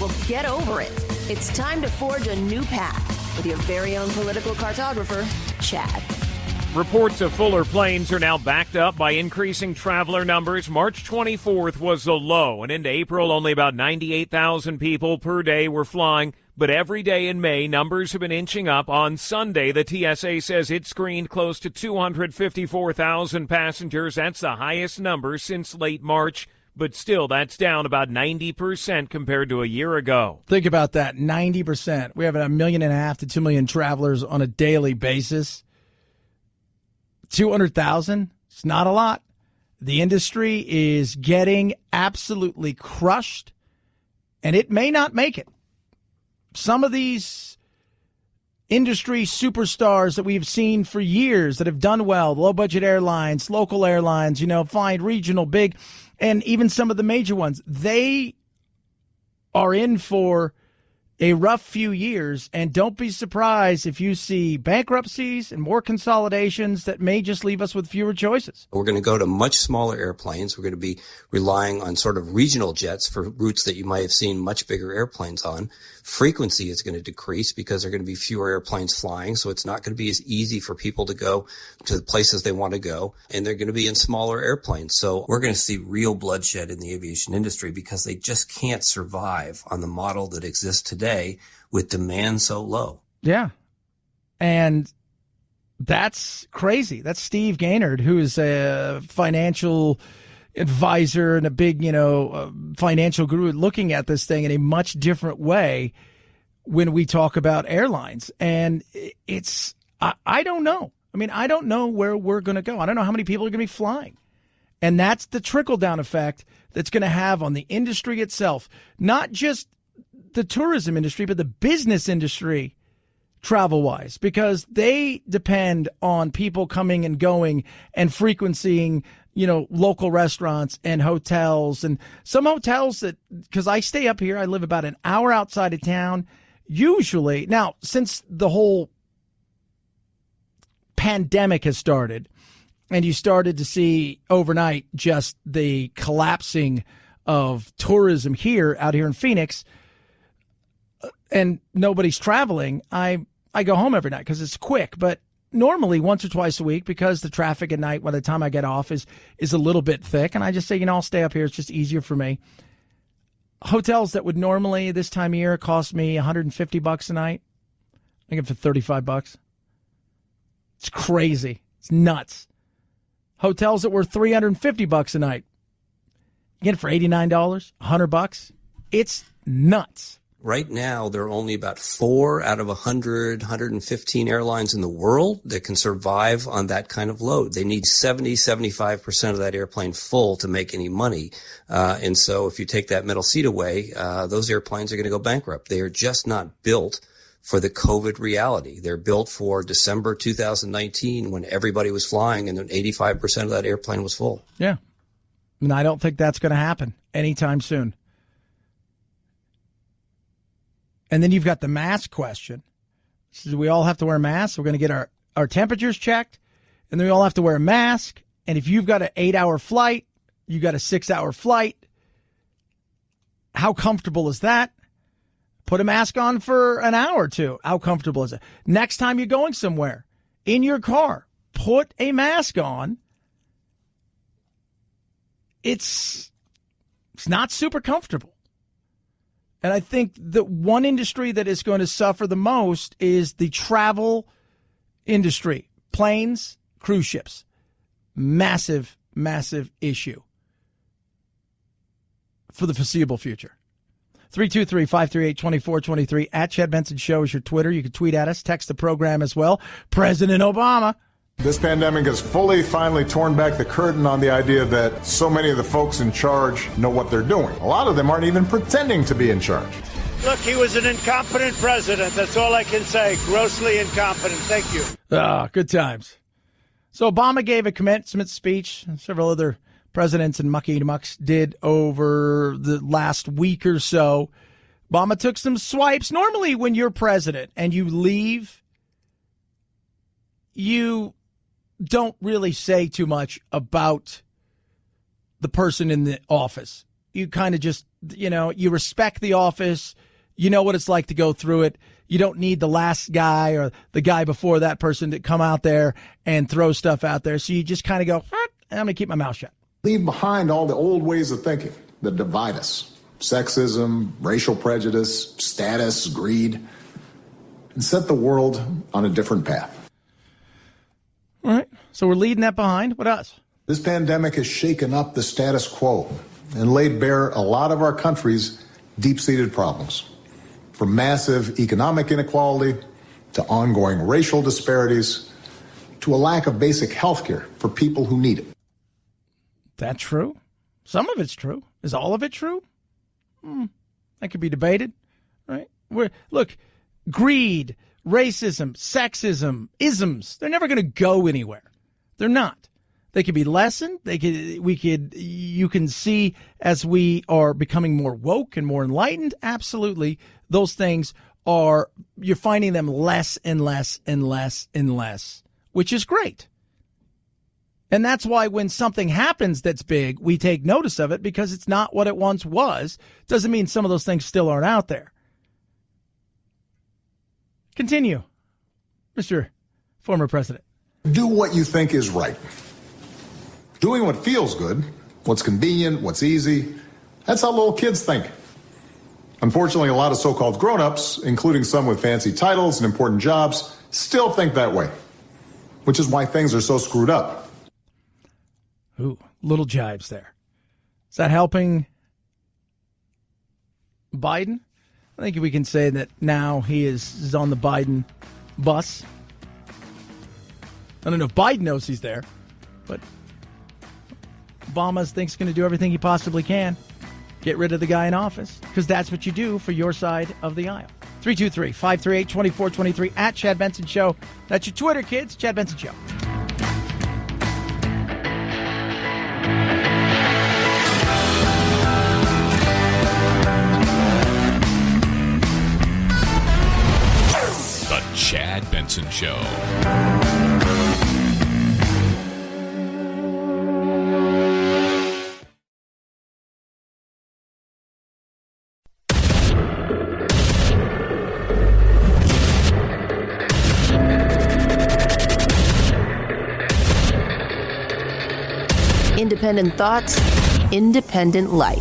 Well, get over it. It's time to forge a new path with your very own political cartographer, Chad. Reports of fuller planes are now backed up by increasing traveler numbers. March 24th was the low, and into April, only about 98,000 people per day were flying. But every day in May, numbers have been inching up. On Sunday, the TSA says it screened close to 254,000 passengers. That's the highest number since late March. But still, that's down about 90% compared to a year ago. Think about that, 90%. We have 1.5 million to 2 million travelers on a daily basis. 200,000, it's not a lot. The industry is getting absolutely crushed, and it may not make it. Some of these industry superstars that we've seen for years that have done well, low-budget airlines, local airlines, flying regional, big, and even some of the major ones, they are in for a rough few years, and don't be surprised if you see bankruptcies and more consolidations that may just leave us with fewer choices. We're going to go to much smaller airplanes. We're going to be relying on sort of regional jets for routes that you might have seen much bigger airplanes on. Frequency is going to decrease because there are going to be fewer airplanes flying, so it's not going to be as easy for people to go to the places they want to go, and they're going to be in smaller airplanes. So we're going to see real bloodshed in the aviation industry because they just can't survive on the model that exists today with demand so low. Yeah. And that's crazy. That's Steve Gaynor, who is a financial advisor and a big, financial guru, looking at this thing in a much different way when we talk about airlines. And I don't know. I mean, I don't know where we're going to go. I don't know how many people are going to be flying. And that's the trickle-down effect that's going to have on the industry itself, not just the tourism industry, but the business industry travel-wise, because they depend on people coming and going and frequencying, local restaurants and hotels. And some hotels that, because I stay up here, I live about an hour outside of town, usually. Now, since the whole pandemic has started, and you started to see overnight just the collapsing of tourism out here in Phoenix, and nobody's traveling, I go home every night because it's quick. But normally once or twice a week, because the traffic at night by the time I get off is a little bit thick, and I just say, I'll stay up here. It's just easier for me. Hotels that would normally this time of year cost me $150 a night, I get it for $35. It's crazy. It's nuts. Hotels that were $350 a night, you get it for $89, $100. It's nuts. Right now, there are only about 4 out of 100, 115 airlines in the world that can survive on that kind of load. They need 75% of that airplane full to make any money. And so if you take that middle seat away, those airplanes are going to go bankrupt. They are just not built for the COVID reality. They're built for December 2019 when everybody was flying and then 85% of that airplane was full. Yeah. And I don't think that's going to happen anytime soon. And then you've got the mask question. Do we all have to wear masks? We're going to get our temperatures checked, and then we all have to wear a mask. And if you've got an 8-hour flight, you got a 6-hour flight. How comfortable is that? Put a mask on for an hour or two. How comfortable is it? Next time you're going somewhere in your car, put a mask on. It's not super comfortable. And I think the one industry that is going to suffer the most is the travel industry. Planes, cruise ships. Massive, massive issue for the foreseeable future. 323-538-2423 at Chad Benson Show is your Twitter. You can tweet at us, text the program as well. President Obama. This pandemic has finally torn back the curtain on the idea that so many of the folks in charge know what they're doing. A lot of them aren't even pretending to be in charge. Look, he was an incompetent president. That's all I can say. Grossly incompetent. Thank you. Good times. So Obama gave a commencement speech. Several other presidents and mucky-mucks did over the last week or so. Obama took some swipes. Normally when you're president and you leave, you don't really say too much about the person in the office. You kind of just, you respect the office. You know what it's like to go through it. You don't need the last guy or the guy before that person to come out there and throw stuff out there. So you just kind of go, I'm going to keep my mouth shut. Leave behind all the old ways of thinking that divide us. Sexism, racial prejudice, status, greed, and set the world on a different path. All right. So we're leaving that behind. What else? This pandemic has shaken up the status quo and laid bare a lot of our country's deep-seated problems, from massive economic inequality to ongoing racial disparities to a lack of basic health care for people who need it. That true? Some of it's true. Is all of it true? That could be debated, right? Look, greed, racism, sexism, isms, they're never going to go anywhere. They're not. They could be lessened. You can see as we are becoming more woke and more enlightened. Absolutely. Those things you're finding them less and less and less and less, which is great. And that's why when something happens that's big, we take notice of it because it's not what it once was. Doesn't mean some of those things still aren't out there. Continue, Mr. Former President. Do what you think is right. Doing what feels good, what's convenient, what's easy, that's how little kids think. Unfortunately, a lot of so-called grown-ups, including some with fancy titles and important jobs, still think that way, which is why things are so screwed up. Ooh, little jibes there. Is that helping Biden? I think we can say that now he is on the Biden bus. I don't know if Biden knows he's there, but Obama thinks he's going to do everything he possibly can. Get rid of the guy in office, because that's what you do for your side of the aisle. 323-538-2423 at Chad Benson Show. That's your Twitter, kids. Chad Benson Show. The Chad Benson Show. Independent thoughts, independent life.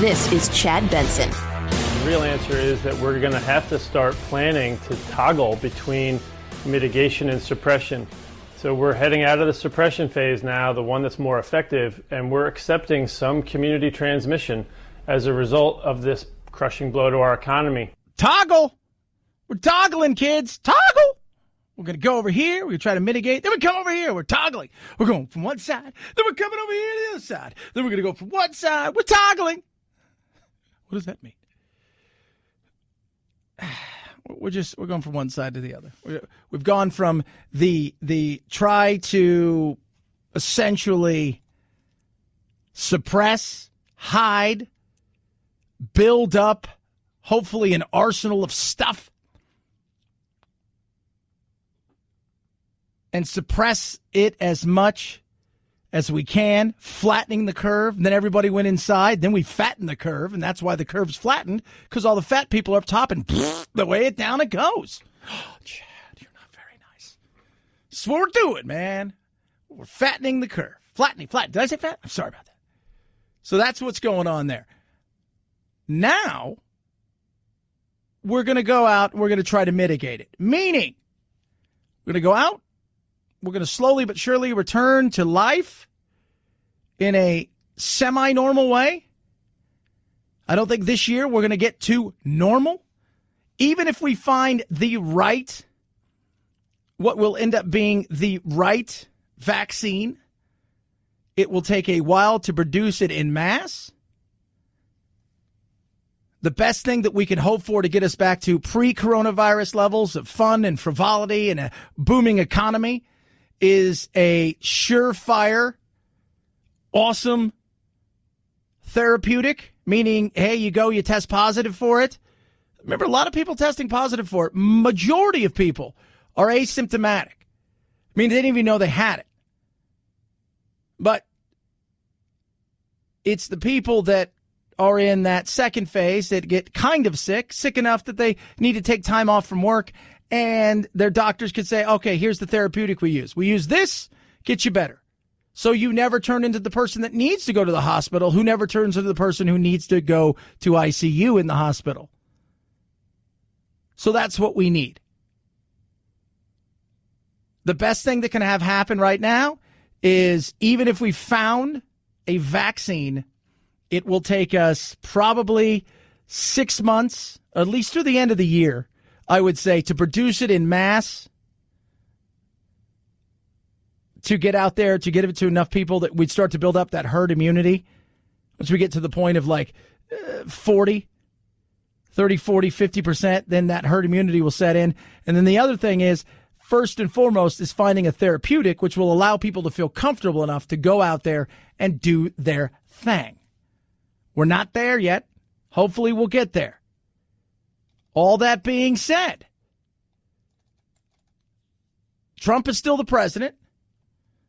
This is Chad Benson. The real answer is that we're going to have to start planning to toggle between mitigation and suppression. So we're heading out of the suppression phase now, the one that's more effective, and we're accepting some community transmission as a result of this crushing blow to our economy. Toggle! We're toggling, kids. Toggle! We're going to go over here. We're going to try to mitigate. Then we come over here. We're toggling. We're going from one side. Then we're coming over here to the other side. Then we're going to go from one side. We're toggling. What does that mean? We're going from one side to the other. We've gone from the try to essentially suppress, hide, build up, hopefully an arsenal of stuff, and suppress it as much as we can, flattening the curve. And then everybody went inside. Then we fattened the curve, and that's why the curve's flattened, because all the fat people are up top, and the way it down it goes. Oh, Chad, you're not very nice. So we're doing, man. We're fattening the curve. Flattening. Did I say fat? I'm sorry about that. So that's what's going on there. Now, we're going to go out, we're going to try to mitigate it. Meaning, we're going to go out, we're going to slowly but surely return to life in a semi-normal way. I don't think this year we're going to get to normal. Even if we find what will end up being the right vaccine, it will take a while to produce it in mass. The best thing that we can hope for to get us back to pre-coronavirus levels of fun and frivolity and a booming economy is a surefire, awesome therapeutic, meaning, hey, you test positive for it. Remember, a lot of people testing positive for it. Majority of people are asymptomatic. I mean, they didn't even know they had it. But it's the people that are in that second phase that get kind of sick enough that they need to take time off from work, and their doctors could say, okay, here's the therapeutic we use. We use this, get you better. So you never turn into the person that needs to go to the hospital, who never turns into the person who needs to go to ICU in the hospital. So that's what we need. The best thing that can have happen right now is, even if we found a vaccine, it will take us probably 6 months, at least through the end of the year, I would say, to produce it in mass, to get out there, to get it to enough people that we'd start to build up that herd immunity. Once we get to the point of like 40, 30, 40, 50%, then that herd immunity will set in. And then the other thing is, first and foremost, is finding a therapeutic which will allow people to feel comfortable enough to go out there and do their thing. We're not there yet. Hopefully we'll get there. All that being said, Trump is still the president.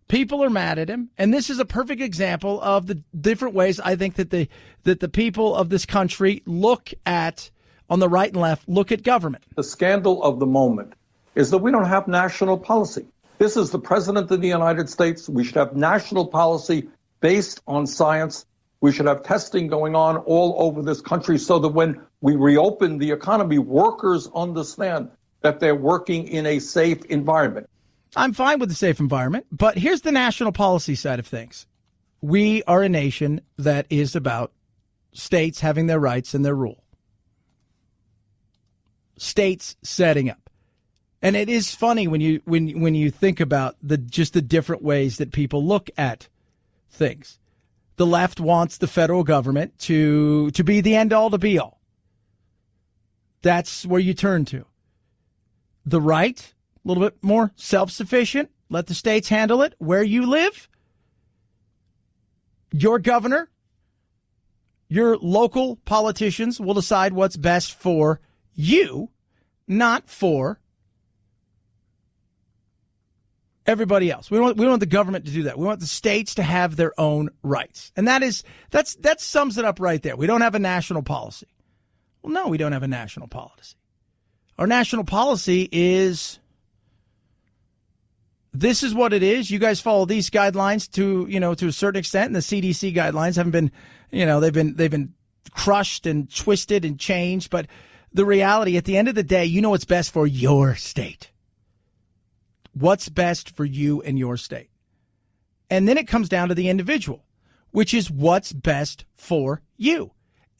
People are mad at him. And this is a perfect example of the different ways I think that the people of this country look at, on the right and left, look at government. The scandal of the moment is that we don't have national policy. This is the president of the United States. We should have national policy based on science. We should have testing going on all over this country so that when we reopen the economy, workers understand that they're working in a safe environment. I'm fine with the safe environment, but here's the national policy side of things. We are a nation that is about states having their rights and their rule. States setting up. And it is funny when you think about the different ways that people look at things. The left wants the federal government to be the end all to be all. That's where you turn to. The right, a little bit more self-sufficient. Let the states handle it. Where you live, your governor, your local politicians will decide what's best for you, not for everybody else. We don't want the government to do that. We want the states to have their own rights. And that sums it up right there. We don't have a national policy. Well, no, we don't have a national policy. Our national policy is, this is what it is. You guys follow these guidelines to a certain extent, and the CDC guidelines haven't been, they've been crushed and twisted and changed. But the reality, at the end of the day, you know what's best for your state. What's best for you and your state. And then it comes down to the individual, which is what's best for you.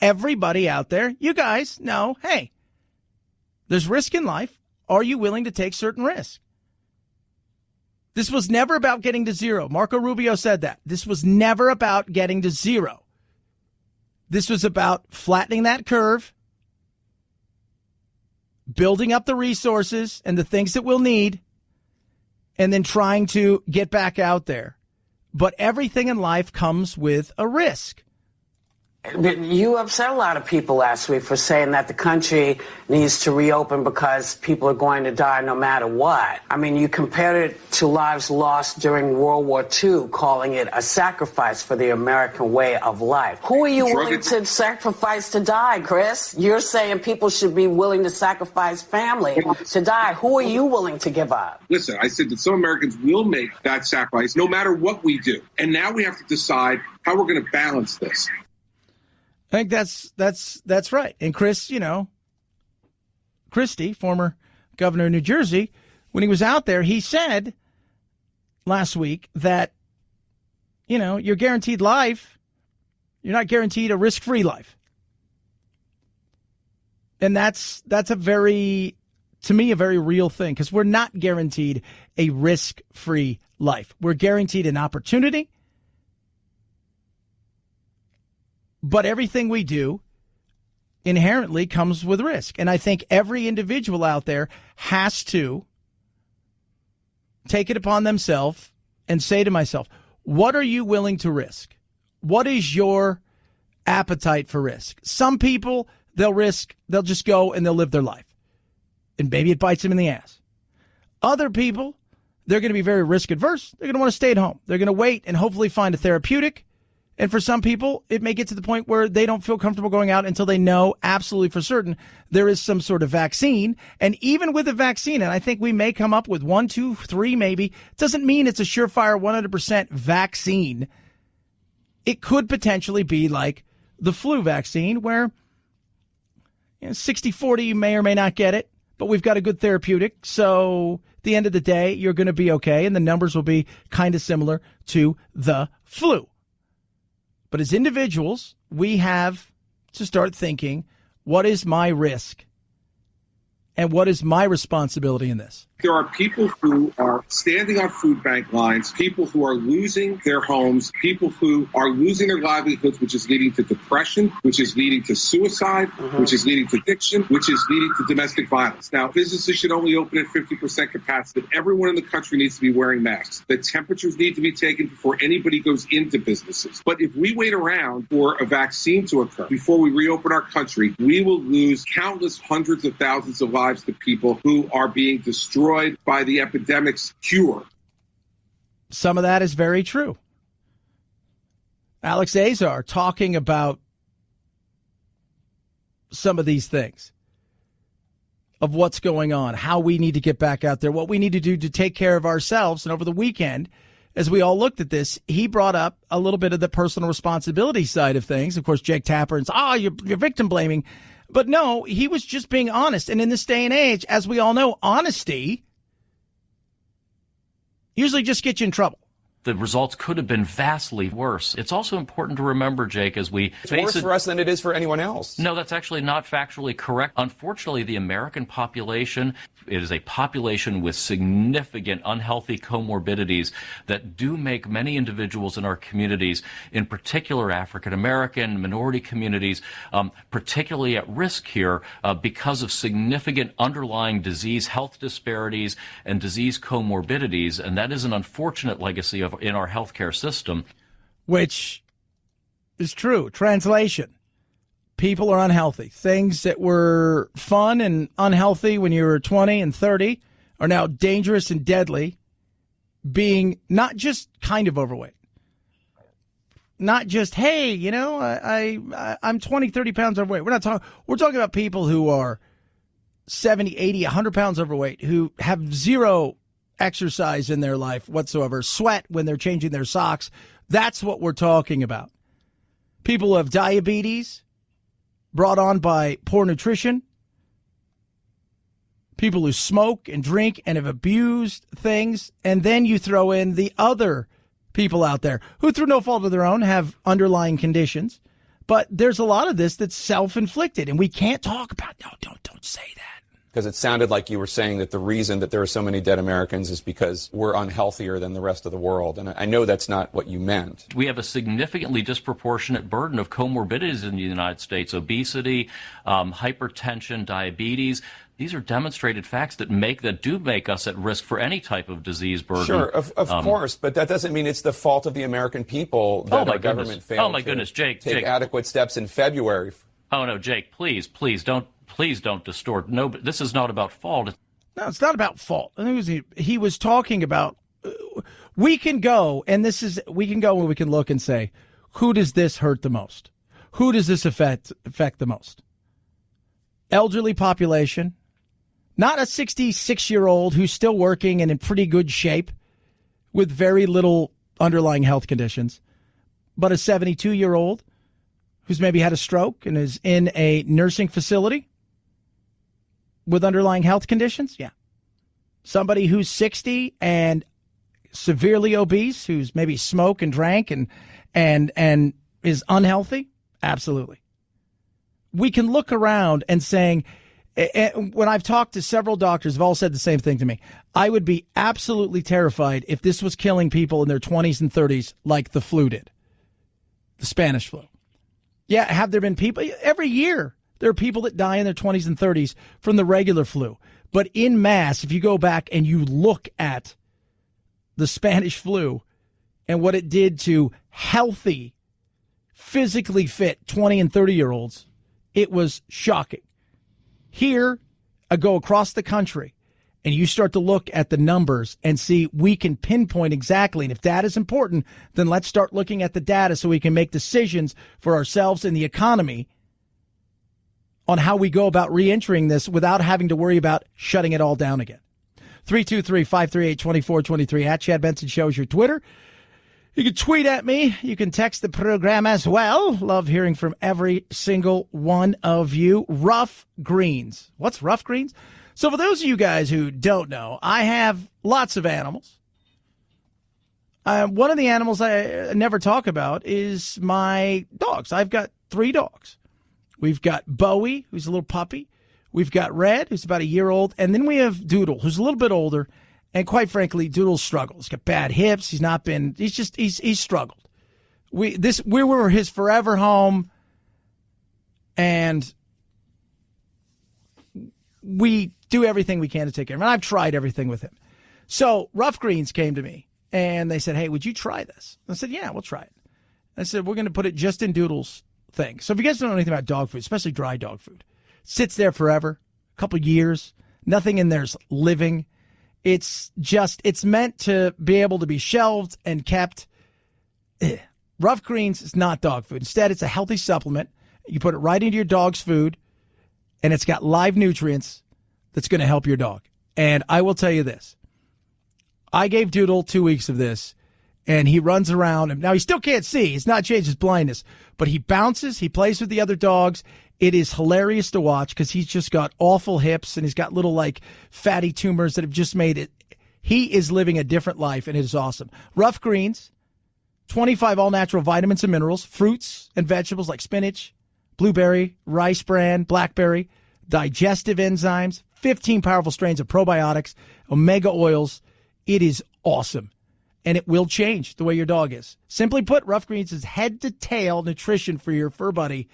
Everybody out there, you guys know, hey, there's risk in life. Are you willing to take certain risks? This was never about getting to zero. Marco Rubio said that. This was never about getting to zero. This was about flattening that curve, building up the resources and the things that we'll need, and then trying to get back out there. But everything in life comes with a risk. You upset a lot of people last week for saying that the country needs to reopen because people are going to die no matter what. I mean, you compared it to lives lost during World War II, calling it a sacrifice for the American way of life. Who are you willing to sacrifice to die, Chris? You're saying people should be willing to sacrifice family to die. Who are you willing to give up? Listen, I said that some Americans will make that sacrifice no matter what we do. And now we have to decide how we're going to balance this. I think that's right. And Chris, Christie, former governor of New Jersey, when he was out there, he said last week that, you're guaranteed life. You're not guaranteed a risk-free life. And that's to me, a very real thing, because we're not guaranteed a risk-free life. We're guaranteed an opportunity. But everything we do inherently comes with risk. And I think every individual out there has to take it upon themselves and say to myself, what are you willing to risk? What is your appetite for risk? Some people, they'll just go and they'll live their life. And maybe it bites them in the ass. Other people, they're going to be very risk adverse. They're going to want to stay at home. They're going to wait and hopefully find a therapeutic. And for some people, it may get to the point where they don't feel comfortable going out until they know absolutely for certain there is some sort of vaccine. And even with a vaccine, and I think we may come up with 1, 2, 3 maybe, doesn't mean it's a surefire 100% vaccine. It could potentially be like the flu vaccine where 60-40, you may or may not get it, but we've got a good therapeutic. So at the end of the day, you're going to be okay, and the numbers will be kind of similar to the flu. But as individuals, we have to start thinking, what is my risk? And what is my responsibility in this? There are people who are standing on food bank lines, people who are losing their homes, people who are losing their livelihoods, which is leading to depression, which is leading to suicide, which is leading to addiction, which is leading to domestic violence. Now, businesses should only open at 50% capacity. Everyone in the country needs to be wearing masks. The temperatures need to be taken before anybody goes into businesses. But if we wait around for a vaccine to occur before we reopen our country, we will lose countless hundreds of thousands of lives to people who are being destroyed by the epidemic's cure. Some of that is very true. Alex Azar talking about some of these things, of what's going on, how we need to get back out there, what we need to do to take care of ourselves. And over the weekend, as we all looked at this, he brought up a little bit of the personal responsibility side of things. Of course, Jake Tapper's, you're victim blaming. But no, he was just being honest. And in this day and age, as we all know, honesty usually just gets you in trouble. The results could have been vastly worse. It's also important to remember, Jake, as we it's worse for us than it is for anyone else. No, that's actually not factually correct. Unfortunately, the American population, it is a population with significant unhealthy comorbidities that do make many individuals in our communities, in particular African American, minority communities, particularly at risk here because of significant underlying disease, health disparities, and disease comorbidities. And that is an unfortunate legacy in our healthcare system. Which is true. Translation. People are unhealthy. Things that were fun and unhealthy when you were 20 and 30 are now dangerous and deadly, being not just kind of overweight. Not just, hey, I'm 20, 30 pounds overweight. We're talking about people who are 70, 80, 100 pounds overweight, who have zero exercise in their life whatsoever, sweat when they're changing their socks. That's what we're talking about. People who have diabetes brought on by poor nutrition, people who smoke and drink and have abused things, and then you throw in the other people out there who, through no fault of their own, have underlying conditions. But there's a lot of this that's self-inflicted, and we can't talk about, no, don't say that. Because it sounded like you were saying that the reason that there are so many dead Americans is because we're unhealthier than the rest of the world. And I know that's not what you meant. We have a significantly disproportionate burden of comorbidities in the United States: obesity, hypertension, diabetes. These are demonstrated facts that do make us at risk for any type of disease burden. Sure, of course, but that doesn't mean it's the fault of the American people that our government failed to take adequate steps in February. Oh, no, Jake, please don't distort. No, this is not about fault. No, it's not about fault. I think he was talking about, we can go and we can look and say, who does this hurt the most? Who does this affect the most? Elderly population, not a 66-year-old who's still working and in pretty good shape with very little underlying health conditions, but a 72-year-old who's maybe had a stroke and is in a nursing facility with underlying health conditions? Yeah. Somebody who's 60 and severely obese, who's maybe smoked and drank and is unhealthy? Absolutely. We can look around and saying, when I've talked to several doctors, have all said the same thing to me. I would be absolutely terrified if this was killing people in their 20s and 30s like the flu did, the Spanish flu. Yeah, have there been people? Every year, there are people that die in their 20s and 30s from the regular flu. But in mass, if you go back and you look at the Spanish flu and what it did to healthy, physically fit 20 and 30-year-olds, it was shocking. Here, I go across the country, and you start to look at the numbers and see we can pinpoint exactly. And if data is important, then let's start looking at the data so we can make decisions for ourselves and the economy on how we go about re-entering this without having to worry about shutting it all down again. 323-538-2423 at Chad Benson Show is your Twitter. You can tweet at me. You can text the program as well. Love hearing from every single one of you. Rough greens. What's rough greens? So for those of you guys who don't know, I have lots of animals. One of the animals I never talk about is my dogs. I've got 3 dogs. We've got Bowie, who's a little puppy. We've got Red, who's about a year old, and then we have Doodle, who's a little bit older. And quite frankly, Doodle struggles. He's got bad hips. He's struggled. We were his forever home, and we do everything we can to take care of him. And I've tried everything with him. So Rough Greens came to me, and they said, hey, would you try this? I said, yeah, we'll try it. I said, we're going to put it just in Doodle's thing. So if you guys don't know anything about dog food, especially dry dog food, sits there forever, a couple years, nothing in there's living. It's meant to be able to be shelved and kept. Rough Greens is not dog food. Instead, it's a healthy supplement. You put it right into your dog's food, and it's got live nutrients that's going to help your dog. And I will tell you this. I gave Doodle 2 weeks of this, and he runs around. And now, he still can't see. It's not changed his blindness. But he bounces. He plays with the other dogs. It is hilarious to watch because he's just got awful hips, and he's got little, fatty tumors that have just made it. He is living a different life, and it is awesome. Rough Greens, 25 all-natural vitamins and minerals, fruits and vegetables like spinach, blueberry, rice bran, blackberry, digestive enzymes, 15 powerful strains of probiotics, omega oils. It is awesome, and it will change the way your dog is. Simply put, Rough Greens is head-to-tail nutrition for your fur buddy.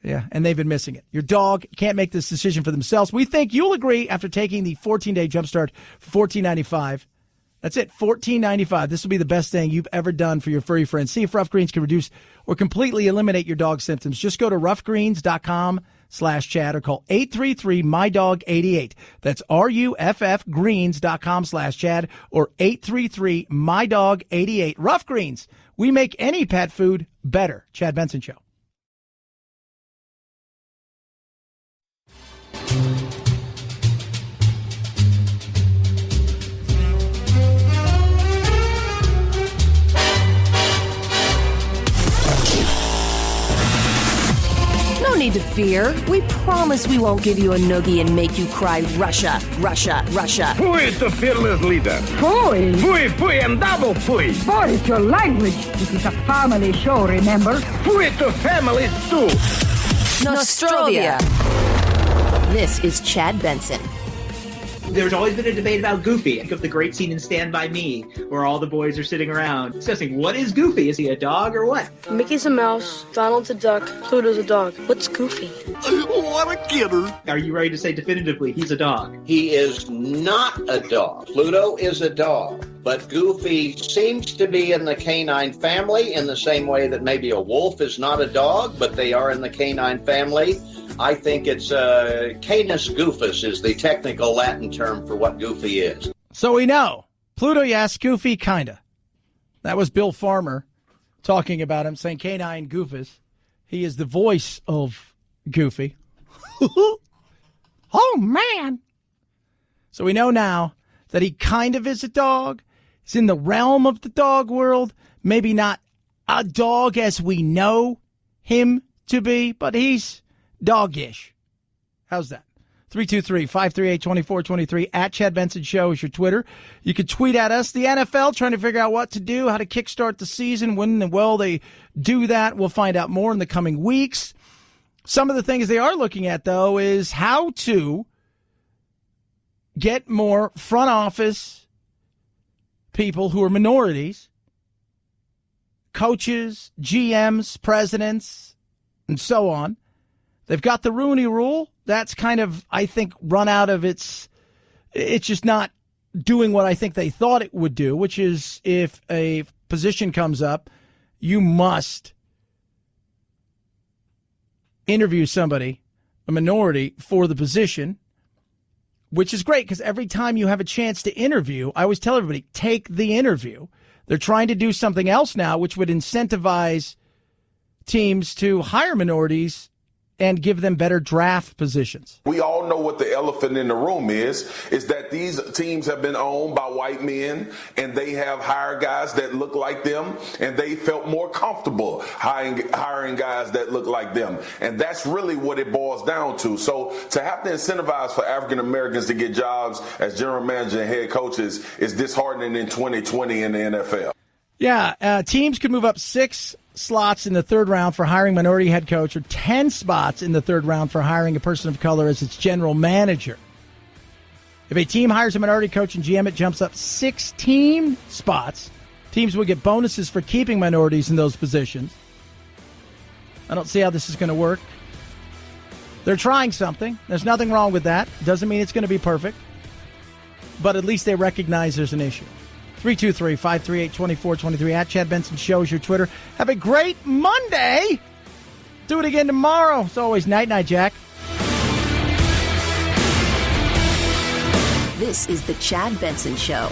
Yeah, and they've been missing it. Your dog can't make this decision for themselves. We think you'll agree after taking the 14-day jumpstart for $14.95. That's it, $14.95. This will be the best thing you've ever done for your furry friends. See if Rough Greens can reduce or completely eliminate your dog's symptoms. Just go to roughgreens.com/Chad or call 833-MyDog88. That's RUFFgreens.com/Chad or 833-MyDog88. Rough Greens. We make any pet food better. Chad Benson Show. No need to fear. We promise we won't give you a noogie and make you cry Russia, Russia, Russia. Who is the fearless leader? Fui. Fui, fui, and double fui. What is your language? This is a family show, remember? Fui to families too. Nostrovia. This is Chad Benson. There's always been a debate about Goofy. Think of the great scene in Stand By Me, where all the boys are sitting around discussing, what is Goofy? Is he a dog or what? Mickey's a mouse, Donald's a duck, Pluto's a dog. What's Goofy? What a kidder. Are you ready to say definitively he's a dog? He is not a dog. Pluto is a dog. But Goofy seems to be in the canine family in the same way that maybe a wolf is not a dog, but they are in the canine family. I think it's Canis goofus is the technical Latin term for what Goofy is. So we know. Pluto, yes. Goofy, kinda. That was Bill Farmer talking about him, saying canine goofus. He is the voice of Goofy. Oh, man. So we know now that he kind of is a dog. He's in the realm of the dog world. Maybe not a dog as we know him to be, but he's doggish. How's that? 323-538-2423 at Chad Benson Show is your Twitter. You can tweet at us. The NFL trying to figure out what to do, how to kickstart the season. When will they do that? We'll find out more in the coming weeks. Some of the things they are looking at, though, is how to get more front office people who are minorities, coaches, GMs, presidents, and so on. They've got the Rooney Rule. That's kind of, I think, run out of it's just not doing what I think they thought it would do, which is if a position comes up, you must interview somebody, a minority, for the position, which is great because every time you have a chance to interview, I always tell everybody, take the interview. They're trying to do something else now, which would incentivize teams to hire minorities and give them better draft positions. We all know what the elephant in the room is that these teams have been owned by white men, and they have hired guys that look like them, and they felt more comfortable hiring guys that look like them. And that's really what it boils down to. So to have to incentivize for African Americans to get jobs as general manager and head coaches is disheartening in 2020 in the NFL. Yeah, teams could move up 6 slots in the third round for hiring minority head coach or 10 spots in the third round for hiring a person of color as its general manager. If a team hires a minority coach and GM, it jumps up 16 spots. Teams will get bonuses for keeping minorities in those positions. I don't see how this is going to work. They're trying something. There's nothing wrong with that. Doesn't mean it's going to be perfect. But at least they recognize there's an issue. 323-538-2423 at Chad Benson Show is your Twitter. Have a great Monday. Do it again tomorrow. It's always night, Jack. This is the Chad Benson Show.